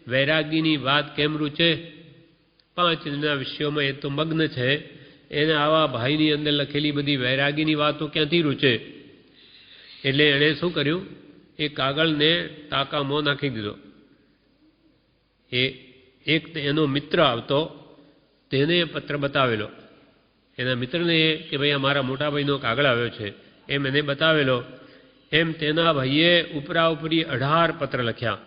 વૈરાગ્યની વાત કેમ રૂચે? 5 વિષયોમાં એ તો મગ્ન છે, એને આવા ભાઈની અંદર લખેલી બધી વૈરાગ્યની વાતો ક્યાંથી રૂચે? એટલે એણે શું કર્યું, એ કાગળને ટાંકામાં નાખી દીધો. એક એનો મિત્ર આવતો, તેને પત્ર બતાવેલો. એના મિત્રને કે ભાઈ અમારા મોટા ભાઈનો કાગળ આવ્યો છે એમ એને બતાવેલો. એમ તેના ભાઈએ ઉપરા ઉપરી 18 પત્ર લખ્યા.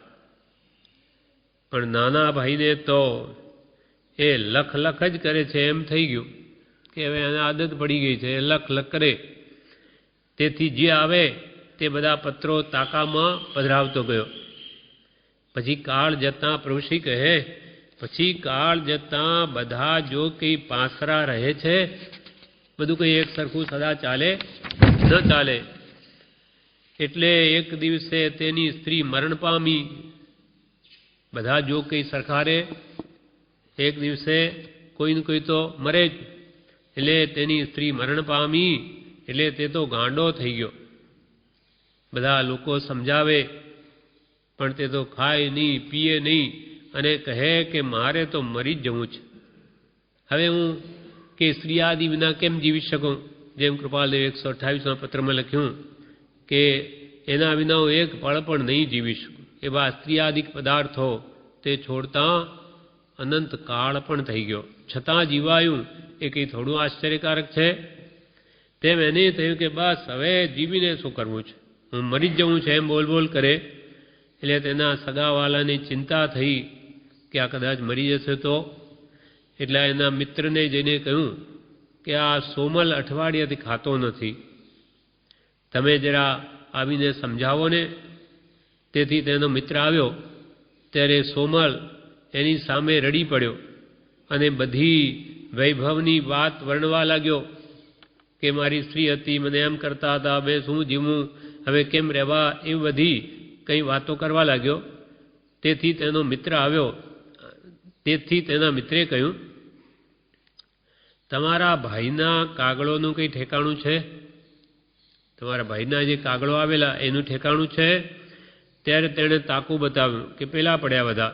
પણ નાના ભાઈને તો એ લખ જ કરે છે એમ થઈ ગયું કે હવે એને આદત પડી ગઈ છે, લખ કરે. તેથી જે આવે તે બધા પત્રો તાકામાં પધરાવતો ગયો. પછી કાળ જતાં પ્રભુશ્રી કહે, પછી કાળ જતાં બધા જો કંઈ પાસરા રહે છે, બધું કંઈ એક સરખું સદા ચાલે ન ચાલે. એટલે એક દિવસે તેની સ્ત્રી મરણ પામી. બધા જો કંઈ સરખા રહે, એક દિવસે કોઈ ને કોઈ તો મરે જ. એટલે તેની સ્ત્રી મરણ પામી, એટલે તે તો ગાંડો થઈ ગયો. બધા લોકો સમજાવે પણ તે તો ખાય નહીં, પીએ નહીં, અને કહે કે મારે તો મરી જ જવું છે. હવે હું કે સ્ત્રીયાદિ વિના કેમ જીવી શકું? જેમ કૃપાલદેવ 128 પત્રમાં લખ્યું કે એના વિના હું એક પળ પણ નહીં જીવી શકું. એવા સ્ત્રીયાદિક પદાર્થો તે છોડતા અનંત કાળ પણ થઈ ગયો, છતાં જીવાયું. એ કંઈ થોડું આશ્ચર્યકારક છે? તેમ એને થયું કે બસ હવે જીવીને શું કરવું છે, હું મરી જ જવું છે એમ બોલ કરે. એટલે તેના સગાવાલાની ચિંતા થઈ કે આ કદાચ મરી જશે તો. એટલે એના મિત્રને જઈને કહ્યું કે આ સોમલ અઠવાડિયાથી ખાતો નથી, તમે જરા આવીને સમજાવો ને. તેથી તેનો મિત્ર આવ્યો ત્યારે સોમલ એની સામે રડી પડ્યો અને બધી વૈભવની વાત વર્ણવા લાગ્યો કે મારી સ્ત્રી હતી, મને એમ કરતા હતા, હવે શું જીવું, હવે કેમ રહેવા, એ બધી કંઈ વાતો કરવા લાગ્યો. તેથી તેનો મિત્ર આવ્યો. તેથી તેના મિત્રે કહ્યું, તમારા ભાઈના કાગળોનું કંઈ ઠેકાણું છે? તમારા ભાઈના જે કાગળો આવેલા એનું ઠેકાણું છે? ત્યારે તેણે તાકું બતાવ્યું કે પેલા પડ્યા બધા.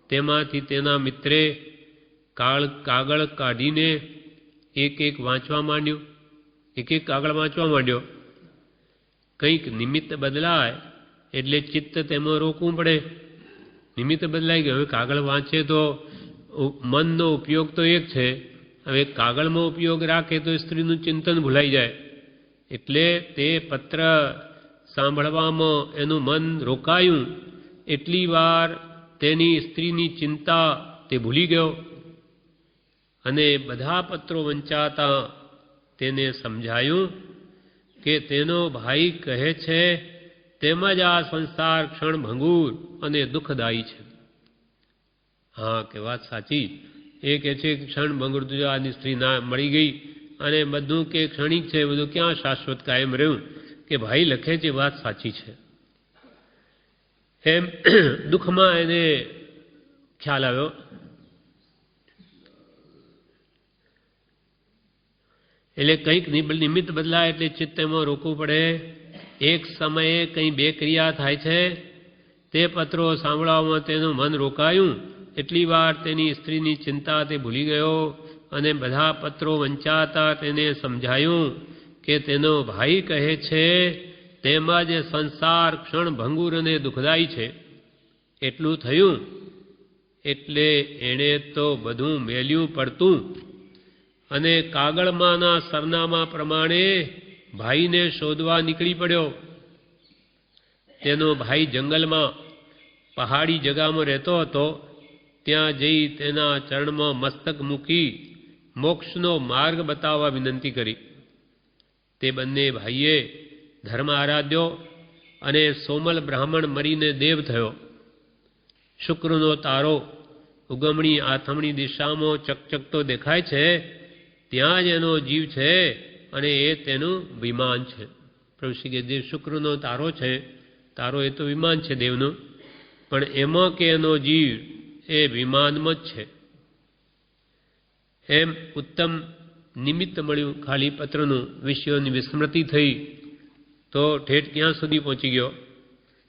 તેમાંથી તેના મિત્રે કાગળ કાઢીને એક વાંચવા માંડ્યું, એક કાગળ વાંચવા માંડ્યો. કંઈક નિમિત્ત બદલાય એટલે ચિત્ત તેમાં રોકવું પડે. નિમિત્ત બદલાઈ ગયું. હવે કાગળ વાંચે તો મનનો ઉપયોગ તો એક છે, હવે કાગળમાં ઉપયોગ રાખે તો સ્ત્રીનું ચિંતન ભૂલાઈ જાય, એટલે તે પત્ર સાંભળવામાં એનું મન રોકાયું, એટલી વાર તેની સ્ત્રીની ચિંતા તે ભૂલી ગયો અને બધા પત્રો વંચાતા તેને સમજાયું કે તેનો ભાઈ કહે છે તેમજ આ સંસાર ક્ષણભંગુર અને દુઃખદાયી છે. હા, કે વાત સાચી. એ કહે છે કે ક્ષણભંગુર આની સ્ત્રી ના મળી ગઈ અને બધું કે ક્ષણિક છે, બધું ક્યાં શાશ્વત કાયમ રહ્યું, કે ભાઈ લખે છે વાત સાચી છે. એમ દુઃખમાં એને ખ્યાલ આવ્યો. એટલે કંઈક નિમિત્ત બદલાય એટલે ચિત્ત એમાં રોકવું પડે. એક સમયે કંઈ બે ક્રિયા થાય છે. તે પત્રો સાંભળવામાં તેનું મન રોકાયું, એટલી વાર તેની સ્ત્રીની ચિંતા તે ભૂલી ગયો અને બધા પત્રો વંચાતા તેને સમજાયું કે તેનો ભાઈ કહે છે તેમજ સંસાર ક્ષણભંગુર અને દુઃખદાયી છે. એટલું થયું એટલે એણે તો બધું મેલ્યું પડતું અને કાગળમાંના સરનામા પ્રમાણે ભાઈને શોધવા નીકળી પડ્યો. તેનો ભાઈ જંગલમાં પહાડી જગામાં રહેતો હતો. ત્યાં જઈ તેના ચરણમાં મસ્તક મૂકી મોક્ષનો માર્ગ બતાવવા વિનંતી કરી. તે બંને ભાઈએ ધર્મ આરાધ્યો અને સોમલ બ્રાહ્મણ મરીને દેવ થયો. શુક્રનો તારો ઉગમણી આથમણી દિશામાં ચકચકતો દેખાય છે, ત્યાં જ એનો જીવ છે અને એ તેનું વિમાન છે. પ્રભુ શ્રી કે જે શુક્રનો તારો છે, તારો એ તો વિમાન છે દેવનું, પણ એમાં કે એનો જીવ એ વિમાનમાં જ છે. એમ ઉત્તમ નિમિત્ત મળ્યું ખાલી પત્રનું. વિષયોની વિસ્મૃતિ થઈ તો ઠેઠ ક્યાં સુધી પહોંચી ગયો?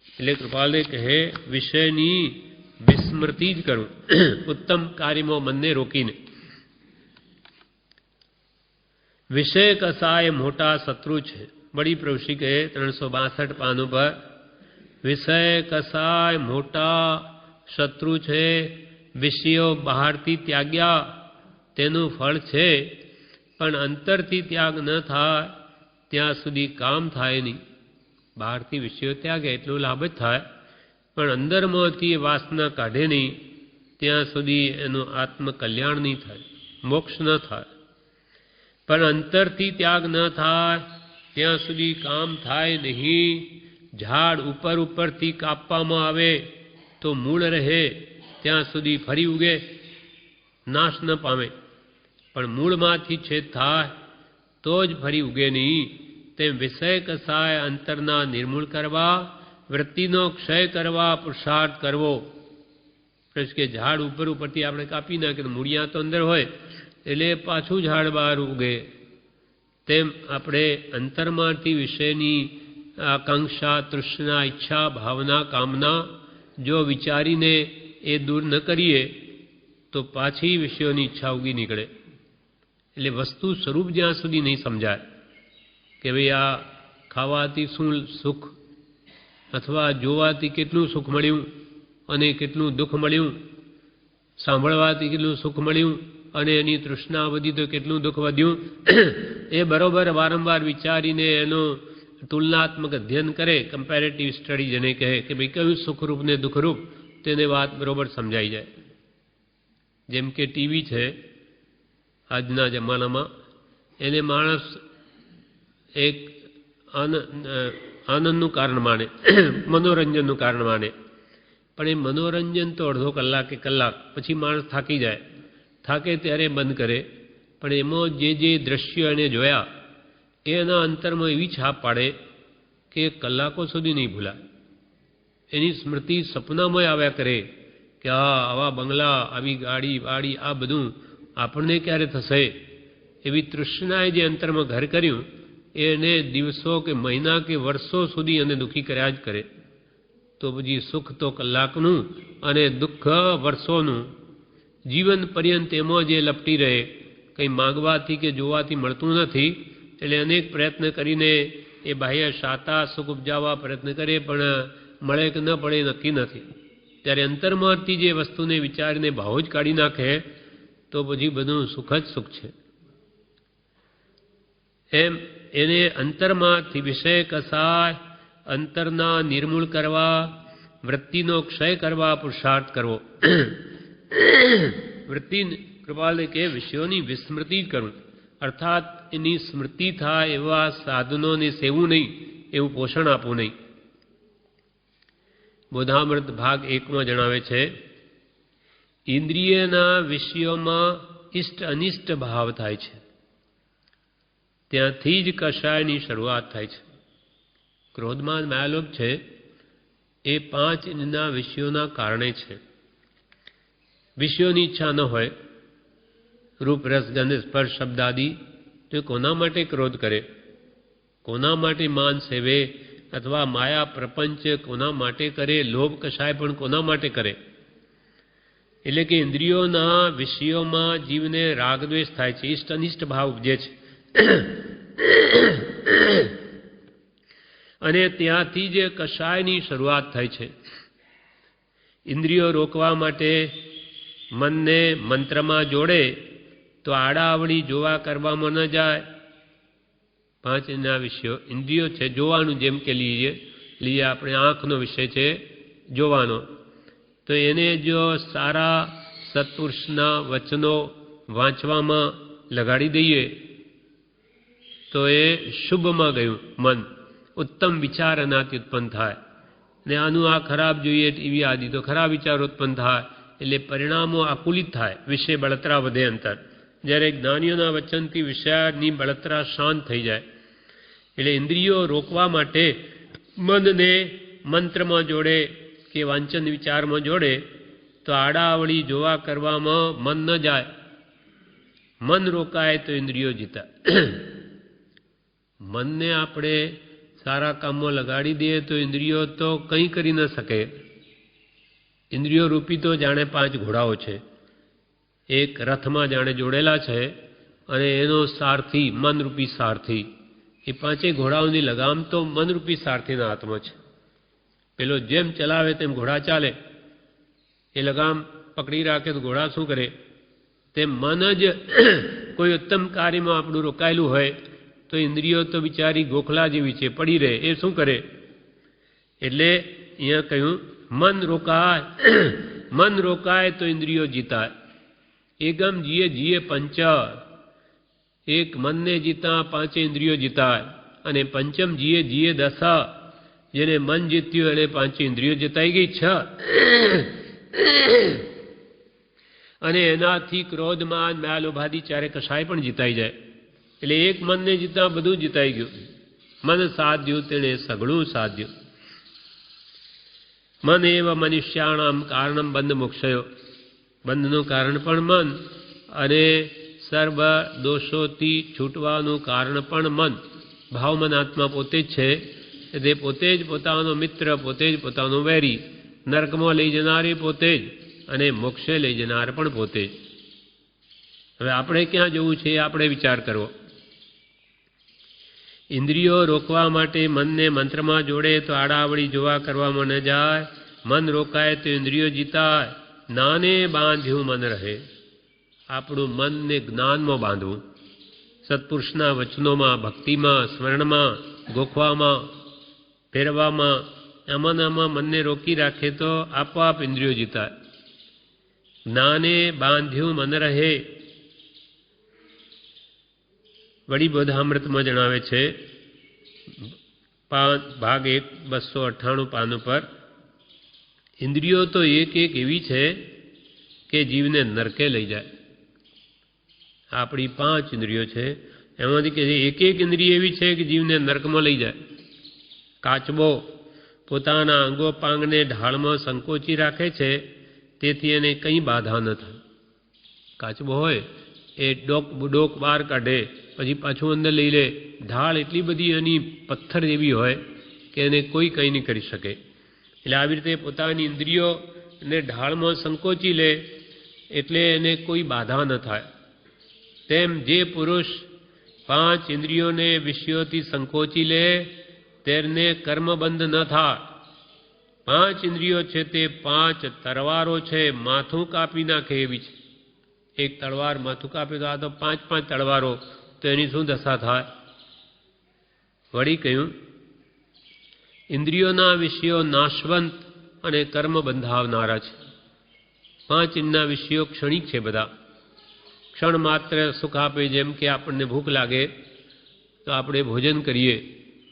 એટલે કૃપાલે કહે વિષયની વિસ્મૃતિ જ કરું ઉત્તમ કાર્યમાં મનને રોકીને. વિષય કસાય મોટા શત્રુ છે. બડી પ્રવૃત્તિ કહે 362 પાનું પર વિષય કસાય મોટા શત્રુ છે. વિષયો બહારથી ત્યાગ્યા તેનું ફળ છે, પણ અંતરથી ત્યાગ ન થાય ત્યાં સુધી કામ થાય નહીં. બહારથી વિષયો ત્યાગે એટલો લાભ જ થાય, પણ અંદરમાંથી વાસના કાઢે નહીં ત્યાં સુધી એનું આત્મકલ્યાણ નહીં થાય, મોક્ષ ન થાય. પણ અંતરથી ત્યાગ ન થાય ત્યાં સુધી કામ થાય નહીં. ઝાડ ઉપરથી કાપવામાં આવે તો મૂળ રહે ત્યાં સુધી ફરી ઉગે, નાશ ન પામે. પણ મૂળમાંથી છેદ થાય તો જ ફરી ઉગે નહીં. તેમ વિષય કસાય અંતરના નિર્મૂળ કરવા, વૃત્તિનો ક્ષય કરવા પુરુષાર્થ કરવો. કે ઝાડ ઉપરથી આપણે કાપી નાખીએ મૂળિયા તો અંદર હોય એટલે પાછું ઝાડ બહાર ઉગે. તેમ આપણે અંતરમાંથી વિષયની આકાંક્ષા, તૃષ્ણા, ઈચ્છા, ભાવના, કામના જો વિચારીને એ દૂર ન કરીએ તો પાછી વિષયોની ઈચ્છા ઉગી નીકળે. એટલે વસ્તુ સ્વરૂપ જ્યાં સુધી નહીં સમજાય કે ભાઈ આ ખાવાથી શું સુખ અથવા જોવાથી કેટલું સુખ મળ્યું અને કેટલું દુઃખ મળ્યું, સાંભળવાથી કેટલું સુખ મળ્યું અને એની તૃષ્ણા વધી તો કેટલું દુઃખ વધ્યું, એ બરોબર વારંવાર વિચારીને એનું તુલનાત્મક અધ્યયન કરે, કમ્પેરેટિવ સ્ટડી જેને કહે કે ભાઈ કયું સુખરૂપ ને દુઃખરૂપ, તેને વાત બરોબર સમજાઈ જાય. જેમ કે ટીવી છે આજના જમાનામાં, એને માણસ એક આનંદનું કારણ માને, મનોરંજનનું કારણ માને. પણ એ મનોરંજન તો અડધો કલાક કે કલાક પછી માણસ થાકી જાય, થાકે ત્યારે બંધ કરે. પણ એમાં જે દ્રશ્યો એને જોયા એ એના અંતરમાં એવી છાપ પાડે કે કલાકો સુધી નહીં ભૂલાય. એની સ્મૃતિ સપનામાં આવ્યા કરે કે આવા બંગલા, આવી ગાડી વાડી, આ બધું આપણને ક્યારે થશે. એવી તૃષ્ણાએ જે અંતરમાં ઘર કર્યું એને દિવસો કે મહિના કે વર્ષો સુધી એને દુઃખી કર્યા જ કરે. તો પછી સુખ તો કલાકનું અને દુઃખ વર્ષોનું. જીવન પર્યંત એમાં જે લપટી રહે, કંઈ માગવાથી કે જોવાથી મળતું નથી. એટલે અનેક પ્રયત્ન કરીને એ બાહ્ય શાતા સુખ ઉપજાવવા પ્રયત્ન કરે, પણ મળે કે ન પડે નક્કી નથી. ત્યારે અંતરમાંથી જે વસ્તુને વિચારીને ભાવ જ કાઢી નાખે તો પછી બધું સુખ જ સુખ છે. એમ એને અંતરમાંથી વિષય કસાય અંતરના નિર્મૂળ કરવા, વૃત્તિનો ક્ષય કરવા પુરુષાર્થ કરવો. વૃત્તિ કૃપાલે કે વિષયોની વિસ્મૃતિ કરવું, અર્થાત એની સ્મૃતિ થાય એવા સાધનોને સેવું નહીં, એવું પોષણ આપવું નહીં. બોધામૃત ભાગ 1માં જણાવે છે, ઇન્દ્રિયના વિષયોમાં ઇષ્ટ અનિષ્ટ ભાવ થાય છે, ત્યાંથી જ કષાયની શરૂઆત થાય છે. ક્રોધમાન માયાલોભ છે એ 5 ઇન્દ્રિયના વિષયોના કારણે છે. વિષયોની ઈચ્છા ન હોય, રૂપ રસ ગંધ સ્પર્શ શબ્દ આદિ, તો કોના માટે ક્રોધ કરે, કોના માટે માન સેવે, અથવા માયા પ્રપંચ કોના માટે કરે, લોભ કષાય પણ કોના માટે કરે. એટલે કે ઇન્દ્રિયોના વિષયોમાં જીવને રાગદ્વેષ થાય છે, ઇષ્ટ અનિષ્ટ ભાવ ઉપજે છે. અને ત્યાંથી જ કષાયની શરૂઆત થાય છે. ઇન્દ્રિયો રોકવા માટે મનને મંત્રમાં જોડે તો આડાઅવળી જોવા કરવામાં ન જાય. 5 ના વિષયો ઇન્દ્રિયો છે, જોવાનું, જેમ કે લઈએ આપણે આંખનો વિષય છે જોવાનો, તો એને જો સારા સત્પુરુષના વચનો વાંચવામાં લગાડી દઈએ તો એ શુભમાં ગયું મન, ઉત્તમ વિચાર એનાથી ઉત્પન્ન થાય. ને આનું આ ખરાબ જોઈએ ટીવી આદિ તો ખરાબ વિચાર ઉત્પન્ન થાય, એટલે પરિણામો આકુલિત થાય, વિષય બળતરા વધે અંતર. જ્યારે જ્ઞાનીઓના વચનથી વિષયની બળતરા શાંત થઈ જાય. એટલે ઇન્દ્રિયો રોકવા માટે મનને મંત્રમાં જોડે કે વાંચન વિચારમાં જોડે તો આડાઅવળી જોવા કરવામાં મન ન જાય. મન રોકાય તો ઇન્દ્રિયો જીતા. મનને આપણે સારા કામમાં લગાડી દઈએ તો ઇન્દ્રિયો તો કંઈ કરી ન શકે. ઇન્દ્રિયો રૂપી તો જાણે 5 ઘોડાઓ છે, એક રથમાં જાણે જોડેલા છે, અને એનો સારથી મનરૂપી સારથી. એ 5 ઘોડાઓની લગામ તો મનરૂપી સારથીના હાથમાં છે. પેલો જેમ ચલાવે તેમ ઘોડા ચાલે, એ લગામ પકડી રાખે તો ઘોડા શું કરે? તેમ મન જ કોઈ ઉત્તમ કાર્યમાં આપણું રોકાયેલું હોય તો ઇન્દ્રિયો તો બિચારી ગોખલા જેવી છે, પડી રહે, એ શું કરે? એટલે અહીંયા કહ્યું મન રોકાય. મન રોકાય તો ઇન્દ્રિયો જીતાય. એકમ જીએ પંચ, એક મનને જીતા 5 ઇન્દ્રિયો જીતાય. અને પંચમ જીએ 10, જેને મન જીત્યું એને 5 ઇન્દ્રિયો જીતાઈ ગઈ 6. અને એનાથી ક્રોધમાન માયાલોભાદી 4 કષાય પણ જીતાઈ જાય. એટલે એક મનને જીતા બધું જીતાઈ ગયું. મન સાધ્યું તેણે સઘળું સાધ્યું. મન એવ મનુષ્યાણામ કારણમ બંધ મોક્ષયો, બંધનું કારણ પણ મન, અને સર્વ દોષોથી છૂટવાનું કારણ પણ મન. ભાવ મન આત્મા પોતે જ છે, તે પોતે જ પોતાનો મિત્ર, પોતે જ પોતાનો વેરી, નર્કમાં લઈ જનારી પોતે જ, અને મોક્ષે લઈ જનાર પણ પોતે જ. હવે આપણે ક્યાં જવું છે આપણે વિચાર કરવો. ઇન્દ્રિયો રોકવા માટે મનને મંત્રમાં જોડે તો આડાઅવળી જોવા કરવામાં ન જાય. મન રોકાય તો ઇન્દ્રિયો જીતાય. જ્ઞાને બાંધ્યું મન રહે. આપણું મનને જ્ઞાનમાં બાંધવું, સત્પુરુષના વચનોમાં, ભક્તિમાં, સ્મરણમાં, ગોખવામાં, ફેરવામાં, આમાં મનને રોકી રાખે તો આપોઆપ ઇન્દ્રિયો જીતાય. જ્ઞાને બાંધ્યું મન રહે. વળી બોધામૃતમાં જણાવે છે, ભાગ 1 298 પાન ઉપર, ઇન્દ્રિયો તો એક એવી છે કે જીવને નરકે લઈ જાય. આપણી 5 ઇન્દ્રિયો છે, એમાંથી કે એક ઇન્દ્રિય એવી છે કે જીવને નરકમાં લઈ જાય. કાચબો પોતાના અંગો પાંગને ઢાળમાં સંકોચી રાખે છે, તેથી એને કંઈ બાધા ન થાય. કાચબો હોય એ ડોક બહાર કાઢે, પછી પાછું અંદર લઈ લે. ઢાળ એટલી બધી એની પથ્થર જેવી હોય કે એને કોઈ કંઈ નહીં કરી શકે. એટલે આવી રીતે પોતાની ઇન્દ્રિયોને ઢાળમાં સંકોચી લે એટલે એને કોઈ બાધા ન થાય. તેમ જે પુરુષ 5 ઇન્દ્રિયોને વિષયોથી સંકોચી લે તેને કર્મબંધ ન થાય. પાંચ ઇન્દ્રિયો છે તે પાંચ તલવારો છે, માથું કાપી નાખે એવી છે. એક તલવાર માથું કાપે તો આ તો પાંચ પાંચ તલવારો, તો એની શું દશા થાય? વળી કહ્યું, ઇન્દ્રિયોના વિષયો નાશવંત અને કર્મ બંધાવનારા છે. પાંચ ઇન્દ્રના વિષયો ક્ષણિક છે બધા, ક્ષણ માત્ર સુખ આપે. જેમ કે આપણને ભૂખ લાગે તો આપણે ભોજન કરીએ,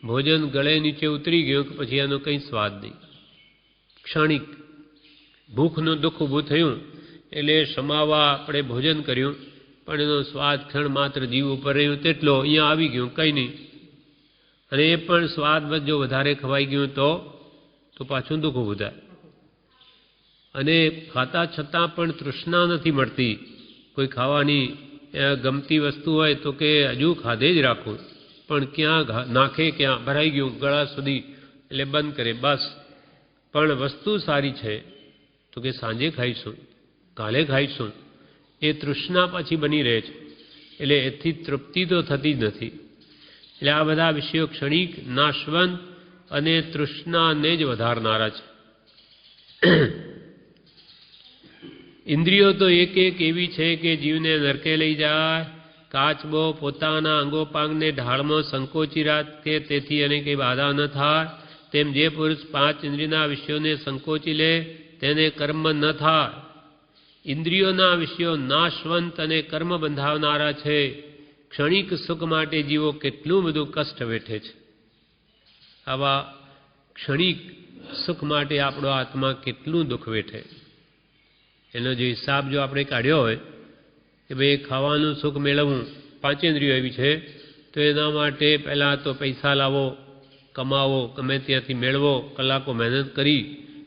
ભોજન ગળે નીચે ઉતરી ગયું કે પછી એનો કંઈ સ્વાદ નહીં, ક્ષણિક. ભૂખનું દુઃખ ઊભું થયું એટલે સમાવવા આપણે ભોજન કર્યું, પણ એનો સ્વાદ ક્ષણ માત્ર જીવ ઉપર રહ્યું તેટલો, અહીંયા આવી ગયું કંઈ નહીં. અને એ પણ સ્વાદ જો વધારે ખવાઈ ગયું તો પાછું દુઃખ ઊભું થાય. અને ખાતા છતાં પણ તૃષ્ણા નથી મળતી. કોઈ ખાવાની ગમતી વસ્તુ હોય તો કે હજુ ખાધે જ રાખું, પણ ક્યાં નાખે, ક્યાં ભરાઈ ગયું ગળા સુધી, એટલે બંધ કરે બસ. પણ વસ્તુ સારી છે તો કે સાંજે ખાઈશું, કાલે ખાઈશું, એ તૃષ્ણા પાછી બની રહે છે. એટલે એથી તૃપ્તિ તો થતી જ નથી. એટલે આ બધા વિષયો ક્ષણિક, નાશવંત અને તૃષ્ણાને જ વધારનારા છે. ઇન્દ્રિયો તો એક એક એવી છે કે જીવને નરકે લઈ જાય. કાચબો પોતાના અંગોપાંગને ઢાળમાં સંકોચી રાખે, તેથી એને કંઈ બાધા ન થાય. તેમ જે પુરુષ પાંચ ઇન્દ્રિયના વિષયોને સંકોચી લે તેને કર્મ ન થાય. ઇન્દ્રિયોના વિષયો નાશવંત અને કર્મ બંધાવનારા છે. ક્ષણિક સુખ માટે જીવો કેટલું બધું કષ્ટ વેઠે છે. આવા ક્ષણિક સુખ માટે આપણો આત્મા કેટલું દુઃખ વેઠે. એનો જે હિસાબ જો આપણે કાઢ્યો હોય કે ભાઈ ખાવાનું સુખ મેળવવું, પાંચેન્દ્રિયો એવી છે, તો એના માટે પહેલાં તો પૈસા લાવો, કમાવો, ગમે ત્યાંથી મેળવો, કલાકો મહેનત કરી,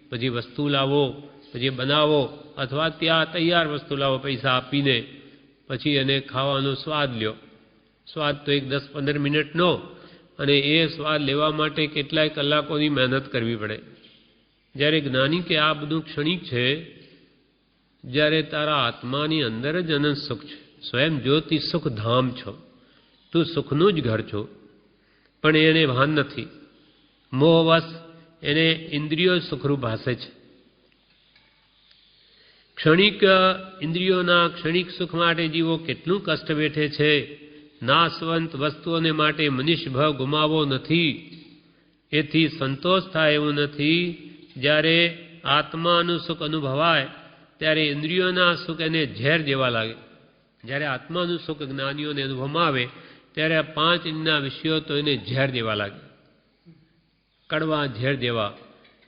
પછી વસ્તુ લાવો, પછી બનાવો, અથવા ત્યાં તૈયાર વસ્તુ લાવો પૈસા આપીને, પછી એને ખાવાનો સ્વાદ લ્યો. સ્વાદ તો એક 10-15 મિનિટનો, અને એ સ્વાદ લેવા માટે કેટલાય કલાકોની મહેનત કરવી પડે. જ્યારે જ્ઞાની કે આ બધું ક્ષણિક છે, જ્યારે તારા આત્માની અંદર જ અનંત સુખ છે. સ્વયં જ્યોતિ સુખ ધામ છો, તું સુખનું જ ઘર છો, પણ એને ભાન નથી. મોહવશ એને ઇન્દ્રિયો સુખરૂપ ભાસે છે. ક્ષણિક ઇન્દ્રિયોના ક્ષણિક સુખ માટે જીવો કેટલું કષ્ટ વેઠે છે. નાશવંત વસ્તુઓને માટે મનુષ્યભાવ ગુમાવવો નથી, એથી સંતોષ થાય એવું નથી. જ્યારે આત્માનું સુખ અનુભવાય ત્યારે ઇન્દ્રિયોના સુખ એને ઝેર જેવા લાગે. જ્યારે આત્માનું સુખ જ્ઞાનીઓને અનુભવમાં આવે ત્યારે આ પાંચ ઇન્દ્રિયના વિષયો તો એને ઝેર જેવા લાગે, કડવા ઝેર જેવા.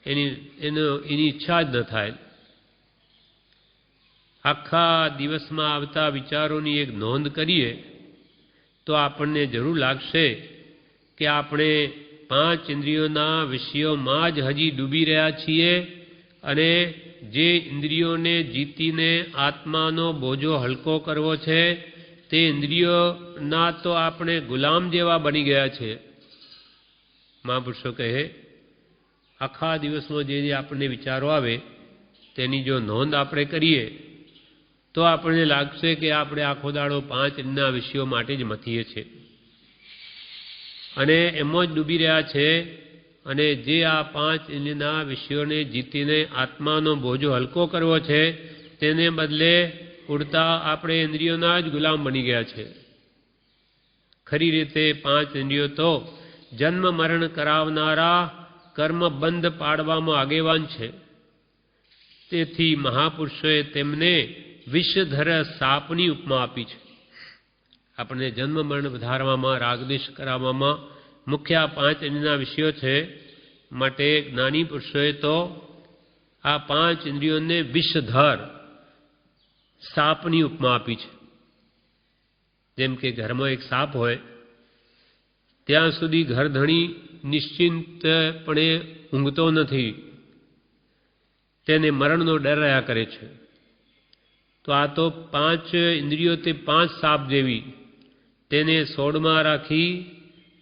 એની ઈચ્છા જ ન થાય. આખા દિવસમાં આવતા વિચારોની એક નોંધ કરીએ તો આપણને જરૂર લાગશે કે આપણે પાંચ ઇન્દ્રિયોના વિષયોમાં જ હજી ડૂબી રહ્યા છીએ, અને જે ઇન્દ્રિયોને જીતીને આત્માનો બોજો હલકો કરવો છે તે ઇન્દ્રિયોના તો આપણે ગુલામ જેવા બની ગયા છે. મહાપુરુષો કહે, આખા દિવસમાં જે આપણને વિચારો આવે તેની જો નોંધ આપણે કરીએ તો આપણને લાગશે કે આપણે આખો દાડો પાંચ ઇન્દ્રિયના વિષયો માટે જ મથીએ છીએ અને એમાં જ ડૂબી રહ્યા છે. અને જે આ પાંચ ઇન્દ્રિયના વિષયોને જીતીને આત્માનો બોજો હલકો કરવો છે તેને બદલે ઉડતા આપણે ઇન્દ્રિયોના જ ગુલામ બની ગયા છે. ખરી રીતે પાંચ ઇન્દ્રિયો તો જન્મ મરણ કરાવનારા કર્મ બંધ પાડવામાં આગેવાન છે. તેથી મહાપુરુષોએ તેમને વિષધર સાપની ઉપમા આપી છે. આપણને જન્મ મરણ વધારવામાં, રાગદ્વેષ કરાવવામાં મુખ્ય આ પાંચ ઇન્દ્રિયના વિષયો છે. માટે જ્ઞાની પુરુષોએ તો આ પાંચ ઇન્દ્રિયોને વિષધર સાપની ઉપમા આપી છે. જેમ કે ઘરમાં એક સાપ હોય ત્યાં સુધી ઘરધણી નિશ્ચિંતપણે ઊંઘતો નથી, તેને મરણનો ડર રહ્યા કરે છે. તો આ તો પાંચ ઇન્દ્રિયો તે પાંચ સાપ જેવી, તેને સોડમાં રાખી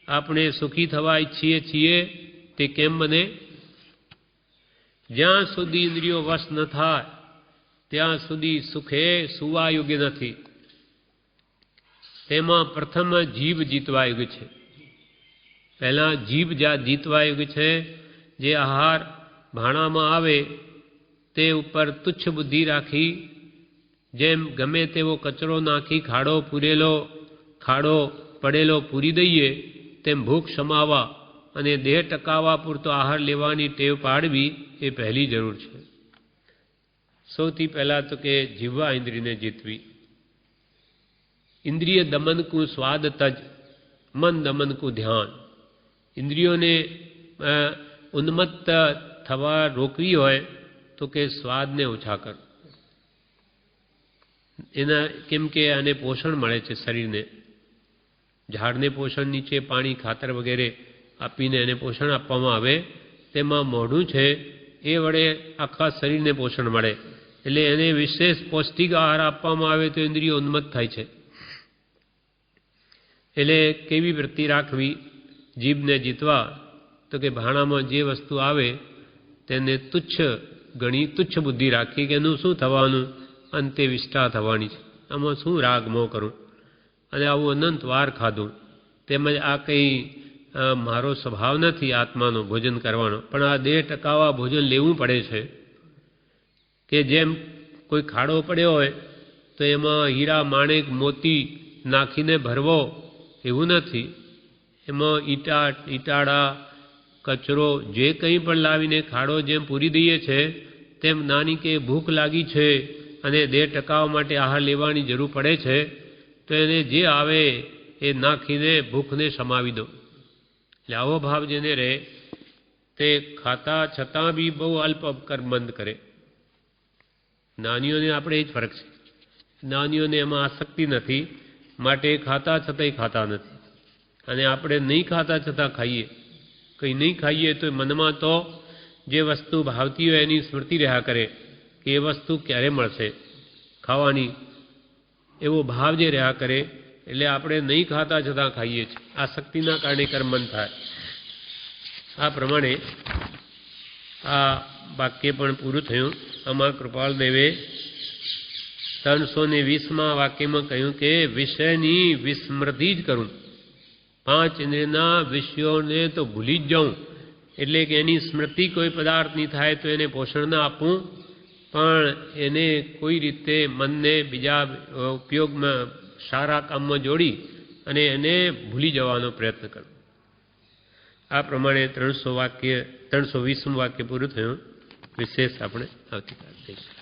આપણે સુખી થવા ઈચ્છીએ છીએ તે કેમ બને? જ્યાં સુધી ઇન્દ્રિયો વશ ન થાય ત્યાં સુધી સુખે સુવા યોગ્ય નથી. તેમાં પ્રથમ જીભ જીતવા યોગ્ય છે. પહેલાં જીભ જીતવા યોગ્ય છે. જે આહાર ભાણામાં આવે તે ઉપર તુચ્છ બુદ્ધિ રાખી જેમ ગમે તેવો કચરો નાખી ખાડો પડેલો પૂરી દઈએ તેમ ભૂખ સમાવવા અને દેહ ટકાવવા પૂરતો આહાર લેવાની ટેવ પાડવી એ પહેલી જરૂર છે. સૌથી પહેલાં તો કે જીવવા ઇન્દ્રિયને જીતવી. ઇન્દ્રિય દમન કુ સ્વાદ તજ, મન દમન કુ ધ્યાન. ઇન્દ્રિયોને ઉન્મત્ત થવા રોકવી હોય તો કે સ્વાદને ઓછા કર. એના કેમ કે આને પોષણ મળે છે શરીરને. ઝાડને પોષણ નીચે પાણી ખાતર વગેરે આપીને એને પોષણ આપવામાં આવે, તેમાં મોઢું છે એ વડે આખા શરીરને પોષણ મળે. એટલે એને વિશેષ પૌષ્ટિક આહાર આપવામાં આવે તો ઇન્દ્રિયો ઉન્મત્ત થાય છે. એટલે કેવી વૃત્તિ રાખવી જીભને જીતવા? તો કે ભાણામાં જે વસ્તુ આવે તેને તુચ્છ બુદ્ધિ રાખી કે એનું શું થવાનું, અંતે વિષ્ઠા થવાની છે, આમાં શું રાગ મોહ કરું, અને આવું અનંત વાર ખાધું. તેમજ આ કંઈ મારો સ્વભાવ નથી આત્માનો ભોજન કરવાનો, પણ આ દેહ ટકાવવા ભોજન લેવું પડે છે. કે જેમ કોઈ ખાડો પડ્યો હોય તો એમાં હીરા માણેક મોતી નાખીને ભરવો એવું નથી. એમાં ઈટાળા કચરો જે કંઈ પણ લાવીને ખાડો જેમ પૂરી દઈએ છે તેમ નાની કે ભૂખ લાગી છે અને દેહ ટકાવવા માટે આહાર લેવાની જરૂર પડે છે તો એને જે આવે એ નાખીને ભૂખને સમાવી દો. એટલે આવો ભાવ જેને રહે તે ખાતા છતાં બી બહુ અલ્પ કર્મ બંધ કરે. નાનીઓને આપણે એ જ ફરક છે. નાનીઓને એમાં આસક્તિ નથી, માટે ખાતા છતાંય ખાતા નથી. અને આપણે નહીં ખાતા છતાં ખાઈએ. કંઈ નહીં ખાઈએ તો મનમાં તો જે વસ્તુ ભાવતી હોય એની સ્મૃતિ રહ્યા કરે કે એ વસ્તુ ક્યારે મળશે ખાવાની, એવો ભાવ જે રહ્યા કરે. એટલે આપણે નહીં ખાતા છતાં ખાઈએ છીએ. આસક્તિના કારણે કર્મ બંધ થાય. આ પ્રમાણે આ વાક્ય પણ પૂરું થયું. આમાં કૃપાલદેવે 320માં વાક્યમાં કહ્યું કે વિષયની વિસ્મૃતિ જ કરું, 5 ઇન્દ્રિયના વિષયોને તો ભૂલી જ જાઉં. એટલે કે એની સ્મૃતિ કોઈ પદાર્થની થાય તો એને પોષણ ના આપવું, પણ એને કોઈ રીતે મનને બીજા ઉપયોગમાં સારા કામમાં જોડી અને એને ભૂલી જવાનો પ્રયત્ન કરવો. આ પ્રમાણે 320 વાક્ય પૂરું થયું. વિશેષ આપણે આવતીકાલે કહીશું.